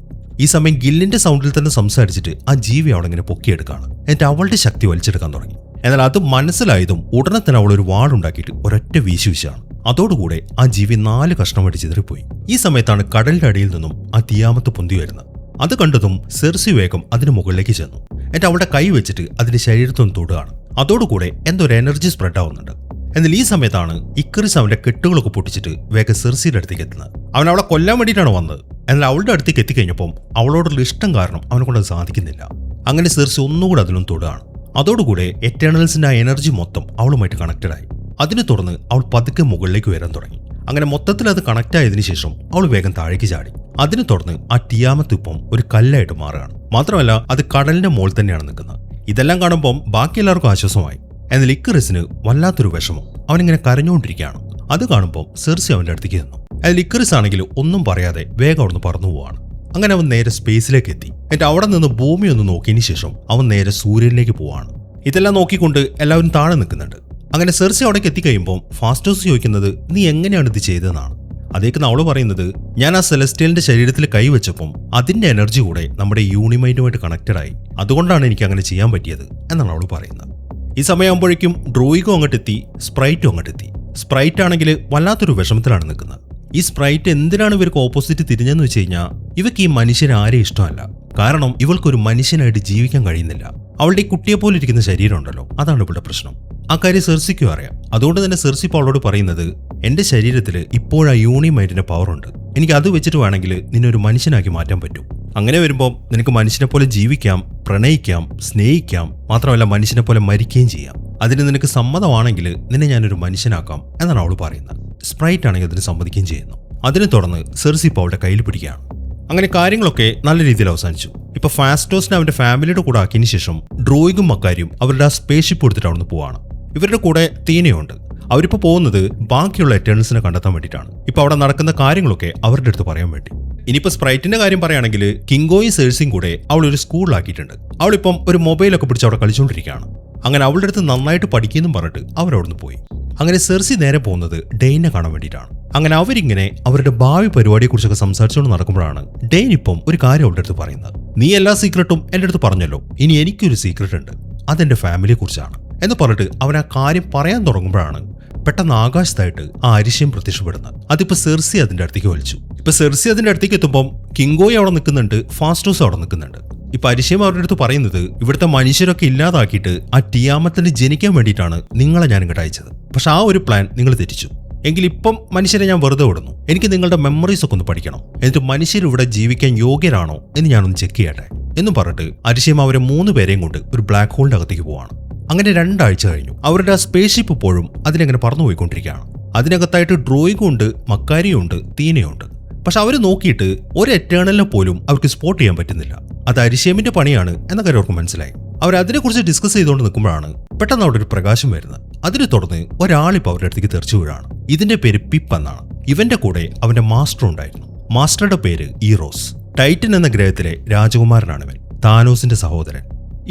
ഈ സമയം ഗില്ലിന്റെ സൗണ്ടിൽ തന്നെ സംസാരിച്ചിട്ട് ആ ജീവി അവളിങ്ങനെ പൊക്കിയെടുക്കുകയാണ്. എന്നിട്ട് അവളുടെ ശക്തി വലിച്ചെടുക്കാൻ തുടങ്ങി. എന്നാൽ അത് മനസ്സിലായതും ഉടനെ തന്നെ അവൾ ഒരു വാളുണ്ടാക്കിയിട്ട് ഒരൊറ്റ വീശുവീശാണ്. അതോടുകൂടെ ആ ജീവി 4 കഷ്ണമായിട്ട് ചിതറിപ്പോയി. ഈ സമയത്താണ് കടലിന്റെ അടിയിൽ നിന്നും ആ തീയാമത്ത് പൊന്തി വരുന്നത്. അത് കണ്ടതും സെർസി വേഗം അതിന് മുകളിലേക്ക് ചെന്നു. എന്നിട്ട് അവളുടെ കൈ വെച്ചിട്ട് അതിന്റെ ശരീരത്തൊന്ന് തൊടുകയാണ്. അതോടുകൂടെ എന്തോ ഒരു എനർജി സ്പ്രെഡ് ആവുന്നുണ്ട്. എന്നാൽ ഈ സമയത്താണ് ഇക്കറിസ് അവന്റെ കെട്ടുകളൊക്കെ പൊട്ടിച്ചിട്ട് വേഗം സെർസിയുടെ അടുത്തേക്ക് എത്തുന്നത്. അവൻ അവളെ കൊല്ലാൻ വേണ്ടിയിട്ടാണ് വന്നത്. എന്നാൽ അവളുടെ അടുത്തേക്ക് എത്തിക്കഴിഞ്ഞപ്പം അവളോടുള്ള ഇഷ്ടം കാരണം അവനെ കൊണ്ട് സാധിക്കുന്നില്ല. അങ്ങനെ സെർസി ഒന്നുകൂടെ അതിലൊന്ന് തൊടുകയാണ്. അതോടുകൂടെ എറ്റേണൽസിന്റെ ആ എനർജി മൊത്തം അവളുമായിട്ട് കണക്റ്റഡ് ആയി. അതിനെ തുടർന്ന് അവൾ പതുക്കെ മുകളിലേക്ക് വരാൻ തുടങ്ങി. അങ്ങനെ മൊത്തത്തിൽ അത് കണക്ട് ആയതിനു ശേഷം അവൾ വേഗം താഴേക്ക് ചാടി. അതിനെ തുടർന്ന് ആ ടിയാമത്ത് ഇപ്പം ഒരു കല്ലായിട്ട് മാറുകയാണ്. മാത്രമല്ല അത് കടലിന്റെ മുകളിൽ തന്നെയാണ് നിൽക്കുന്നത്. ഇതെല്ലാം കാണുമ്പോൾ ബാക്കി എല്ലാവർക്കും ആശ്വാസമായി. എന്നാൽ ഇക്കറിസിന് വല്ലാത്തൊരു വിഷമം. അവനിങ്ങനെ കരഞ്ഞുകൊണ്ടിരിക്കുകയാണ്. അത് കാണുമ്പോൾ സെർസി അവന്റെ അടുത്തേക്ക് ചെന്നു. അതിൽ ഇക്കറിസ് ആണെങ്കിൽ ഒന്നും പറയാതെ വേഗം അവിടുന്ന് പറന്നു പോവാണ്. അങ്ങനെ അവൻ നേരെ സ്പേസിലേക്ക് എത്തി. എന്നിട്ട് അവിടെ നിന്ന് ഭൂമി ഒന്ന് നോക്കിയതിനു ശേഷം അവൻ നേരെ സൂര്യനിലേക്ക് പോവാണ്. ഇതെല്ലാം നോക്കിക്കൊണ്ട് എല്ലാവരും താഴെ നിൽക്കുന്നുണ്ട്. അങ്ങനെ സെർസി അവിടേക്ക് എത്തിക്കഴിയുമ്പോൾ ഫാസ്റ്റോസ് ചോദിക്കുന്നത് നീ എങ്ങനെയാണ് ഇത് ചെയ്തതെന്നാണ്. അതേക്ക് അവള് പറയുന്നത് ഞാൻ ആ സെലസ്റ്റിയലിന്റെ ശരീരത്തിൽ കൈവച്ചപ്പം അതിന്റെ എനർജി കൂടെ നമ്മുടെ യൂണിമൈൻഡുമായിട്ട് കണക്റ്റഡ് ആയി. അതുകൊണ്ടാണ് എനിക്ക് അങ്ങനെ ചെയ്യാൻ പറ്റിയത് എന്നാണ് അവള് പറയുന്നത്. ഈ സമയമാകുമ്പോഴേക്കും ഡ്രോയിഗോ അങ്ങോട്ടെത്തി, സ്പ്രൈറ്റും അങ്ങോട്ടെത്തി. സ്പ്രൈറ്റ് ആണെങ്കിൽ വല്ലാത്തൊരു വിഷമത്തിലാണ് നിൽക്കുന്നത്. ഈ സ്പ്രൈറ്റ് എന്തിനാണ് ഇവർക്ക് ഓപ്പോസിറ്റ് തിരിഞ്ഞെന്ന് വെച്ച് കഴിഞ്ഞാൽ ഇവർക്ക് ഈ മനുഷ്യനെ ആരെയും ഇഷ്ടമല്ല. കാരണം ഇവൾക്കൊരു മനുഷ്യനായിട്ട് ജീവിക്കാൻ കഴിയുന്നില്ല. അവളുടെ ഈ കുട്ടിയെപ്പോലെ ഇരിക്കുന്ന ശരീരം ഉണ്ടല്ലോ, അതാണ് ഇവളുടെ പ്രശ്നം. ആ കാര്യം സെർസിക്കും അറിയാം. അതുകൊണ്ട് തന്നെ സെർസി ഇപ്പോൾ അവളോട് പറയുന്നത് എന്റെ ശരീരത്തിൽ ഇപ്പോഴാ യൂണിമൈൻഡിന്റെ പവർ ഉണ്ട്. എനിക്ക് അത് വെച്ചിട്ട് വേണമെങ്കിൽ നിന്നെ ഒരു മനുഷ്യനാക്കി മാറ്റാൻ പറ്റും. അങ്ങനെ വരുമ്പോൾ നിനക്ക് മനുഷ്യനെ പോലെ ജീവിക്കാം, പ്രണയിക്കാം, സ്നേഹിക്കാം, മാത്രമല്ല മനുഷ്യനെ പോലെ മരിക്കുകയും ചെയ്യാം. അതിന് നിനക്ക് സമ്മതമാണെങ്കിൽ നിന്നെ ഞാനൊരു മനുഷ്യനാക്കാം എന്നാണ് അവൾ പറയുന്നത്. സ്പ്രൈറ്റ് ആണെങ്കിൽ അതിന് സമ്മതിക്കുകയും ചെയ്യുന്നു. അതിനെ തുടർന്ന് സെർസി ഇപ്പോൾ അവളുടെ കയ്യിൽ പിടിക്കുകയാണ്. അങ്ങനെ കാര്യങ്ങളൊക്കെ നല്ല രീതിയിൽ അവസാനിച്ചു. ഇപ്പൊ ഫാസ്റ്റോസിനെ അവന്റെ ഫാമിലിയുടെ കൂടെ ആക്കിയതിനു ശേഷം ഡ്രോയിഗും മക്കാരിയും അവരുടെ ആ സ്പേസ്ഷിപ്പ് എടുത്തിട്ട് അവിടുന്ന് പോവാണ്. ഇവരുടെ കൂടെ തീനയുണ്ട്. അവരിപ്പോ പോകുന്നത് ബാക്കിയുള്ള എറ്റേണൽസിനെ കണ്ടെത്താൻ വേണ്ടിയിട്ടാണ്. ഇപ്പൊ അവിടെ നടക്കുന്ന കാര്യങ്ങളൊക്കെ അവരുടെ അടുത്ത് പറയാൻ വേണ്ടി. ഇനിയിപ്പോ സ്പ്രൈറ്റിന്റെ കാര്യം പറയുകയാണെങ്കിൽ കിങ്കോയും സെർസിയും കൂടെ അവൾ ഒരു സ്കൂളിലാക്കിയിട്ടുണ്ട്. അവളിപ്പം ഒരു മൊബൈലൊക്കെ പിടിച്ച് അവിടെ കളിച്ചുകൊണ്ടിരിക്കുകയാണ്. അങ്ങനെ അവളുടെ അടുത്ത് നന്നായിട്ട് പഠിക്കുമെന്നും പറഞ്ഞിട്ട് അവരവിടുന്ന് പോയി. അങ്ങനെ സെർസി നേരെ പോകുന്നത് ഡെയിനെ കാണാൻ വേണ്ടിയിട്ടാണ്. അങ്ങനെ അവരിങ്ങനെ അവരുടെ ഭാവി പരിപാടിയെക്കുറിച്ചൊക്കെ സംസാരിച്ചുകൊണ്ട് നടക്കുമ്പോഴാണ് ഡെയിൻ ഇപ്പം ഒരു കാര്യം അവളുടെ അടുത്ത് പറയുന്നത്. നീ എല്ലാ സീക്രട്ടും എൻ്റെ അടുത്ത് പറഞ്ഞല്ലോ, ഇനി എനിക്കൊരു സീക്രട്ട് ഉണ്ട്, അതെന്റെ ഫാമിലിയെ കുറിച്ചാണ് എന്ന് പറഞ്ഞിട്ട് അവൻ ആ കാര്യം പറയാൻ തുടങ്ങുമ്പോഴാണ് പെട്ടെന്ന് ആകാശത്തായിട്ട് ആ അരിശയം പ്രത്യക്ഷപ്പെടുന്നത്. അതിപ്പോ സെർസി അതിന്റെ അടുത്തേക്ക് വലിച്ചു. ഇപ്പൊ സെർസി അതിന്റെ അടുത്തേക്ക് എത്തുമ്പോൾ കിങ്കോയി അവിടെ നിൽക്കുന്നുണ്ട്, ഫാസ്റ്റോസ് അവിടെ നിൽക്കുന്നുണ്ട്. ഇപ്പൊ അരിശയം അവരുടെ അടുത്ത് പറയുന്നത് ഇവിടുത്തെ മനുഷ്യരൊക്കെ ഇല്ലാതാക്കിയിട്ട് ആ ടിയാമത്തിന് ജനിക്കാൻ വേണ്ടിയിട്ടാണ് നിങ്ങളെ ഞാൻ ഇങ്ങോട്ട് അയച്ചത്. പക്ഷെ ആ ഒരു പ്ലാൻ നിങ്ങൾ തെറ്റിച്ചു. എങ്കിൽ ഇപ്പം മനുഷ്യരെ ഞാൻ വെറുതെ വിടുന്നു. എനിക്ക് നിങ്ങളുടെ മെമ്മറീസ് ഒക്കെ ഒന്ന് പഠിക്കണം. എന്നിട്ട് മനുഷ്യർ ഇവിടെ ജീവിക്കാൻ യോഗ്യരാണോ എന്ന് ഞാനൊന്ന് ചെക്ക് ചെയ്യട്ടെ എന്നും പറഞ്ഞിട്ട് അരിശയം അവരെ 3 പേരെയും കൊണ്ട് ഒരു ബ്ലാക്ക് ഹോളിന്റെ അകത്തേക്ക് പോവാണ്. അങ്ങനെ 2 ആഴ്ച കഴിഞ്ഞു. അവരുടെ ആ സ്പേസ്ഷിപ്പ് ഇപ്പോഴും അതിനെങ്ങനെ പറന്നുപോയിക്കൊണ്ടിരിക്കുകയാണ്. അതിനകത്തായിട്ട് ഡ്രോയിഗും ഉണ്ട്, മക്കാരിയും ഉണ്ട്, തീനയുണ്ട്. പക്ഷെ അവർ നോക്കിയിട്ട് ഒരു എറ്റേണലിനെ പോലും അവർക്ക് സ്പോട്ട് ചെയ്യാൻ പറ്റുന്നില്ല. അത് അരിശേമിന്റെ പണിയാണ് എന്ന കാര്യം അവർക്ക് മനസ്സിലായി. അവർ അതിനെക്കുറിച്ച് ഡിസ്കസ് ചെയ്തുകൊണ്ട് നിൽക്കുമ്പോഴാണ് പെട്ടെന്ന് അവിടെ ഒരു പ്രകാശം വരുന്നത്. അതിനെ തുടർന്ന് ഒരാളിപ്പോൾ അവരുടെ അടുത്തേക്ക് തെറിച്ചു വീഴാണ്. ഇതിന്റെ പേര് പിപ്പ് എന്നാണ്. ഇവന്റെ കൂടെ അവന്റെ മാസ്റ്റർ ഉണ്ടായിരുന്നു. മാസ്റ്ററുടെ പേര് ഈറോസ്. ടൈറ്റൻ എന്ന ഗ്രഹത്തിലെ രാജകുമാരനാണ് ഇവൻ, താനോസിന്റെ സഹോദരൻ.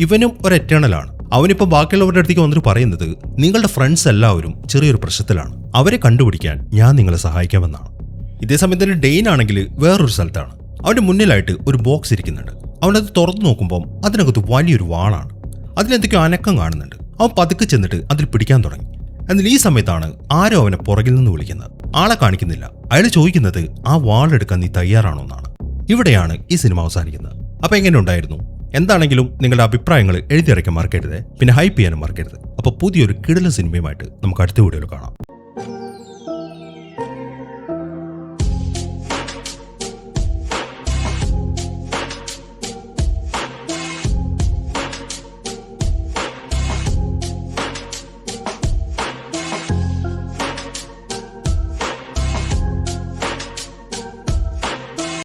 ഇവനും ഒരു എറ്റേണലാണ്. അവനിപ്പോ ബാക്കിയുള്ളവരുടെ അടുത്തേക്ക് വന്നിട്ട് പറയുന്നത് നിങ്ങളുടെ ഫ്രണ്ട്സ് എല്ലാവരും ചെറിയൊരു പ്രശ്നത്തിലാണ്, അവരെ കണ്ടുപിടിക്കാൻ ഞാൻ നിങ്ങളെ സഹായിക്കാമെന്നാണ്. ഇതേ സമയത്ത് തന്നെ ഡെയിൻ ആണെങ്കിൽ വേറൊരു സ്ഥലത്താണ്. അവന്റെ മുന്നിലായിട്ട് ഒരു ബോക്സ് ഇരിക്കുന്നുണ്ട്. അവനത് തുറന്നു നോക്കുമ്പോൾ അതിനകത്ത് വലിയൊരു വാളാണ്. അതിലെന്തൊക്കെയോ അനക്കം കാണുന്നുണ്ട്. അവൻ പതുക്കെ ചെന്നിട്ട് അതിൽ പിടിക്കാൻ തുടങ്ങി. എന്നാൽ ഈ സമയത്താണ് ആരോ അവനെ പുറകിൽ നിന്ന് വിളിക്കുന്നത്. ആളെ കാണിക്കുന്നില്ല. അയാൾ ചോദിക്കുന്നത് ആ വാളെടുക്കാൻ നീ തയ്യാറാണോ എന്നാണ്. ഇവിടെയാണ് ഈ സിനിമ അവസാനിക്കുന്നത്. അപ്പൊ എങ്ങനെ ഉണ്ടായിരുന്നു? എന്താണെങ്കിലും നിങ്ങളുടെ അഭിപ്രായങ്ങൾ എഴുതിയിറക്കാൻ മറക്കരുത്. പിന്നെ ഹൈപ്പ് ചെയ്യാനും മറക്കരുത്. അപ്പോൾ പുതിയൊരു കിടിലൻ സിനിമയുമായിട്ട് നമുക്ക് അടുത്ത വീഡിയോയിൽ കാണാം.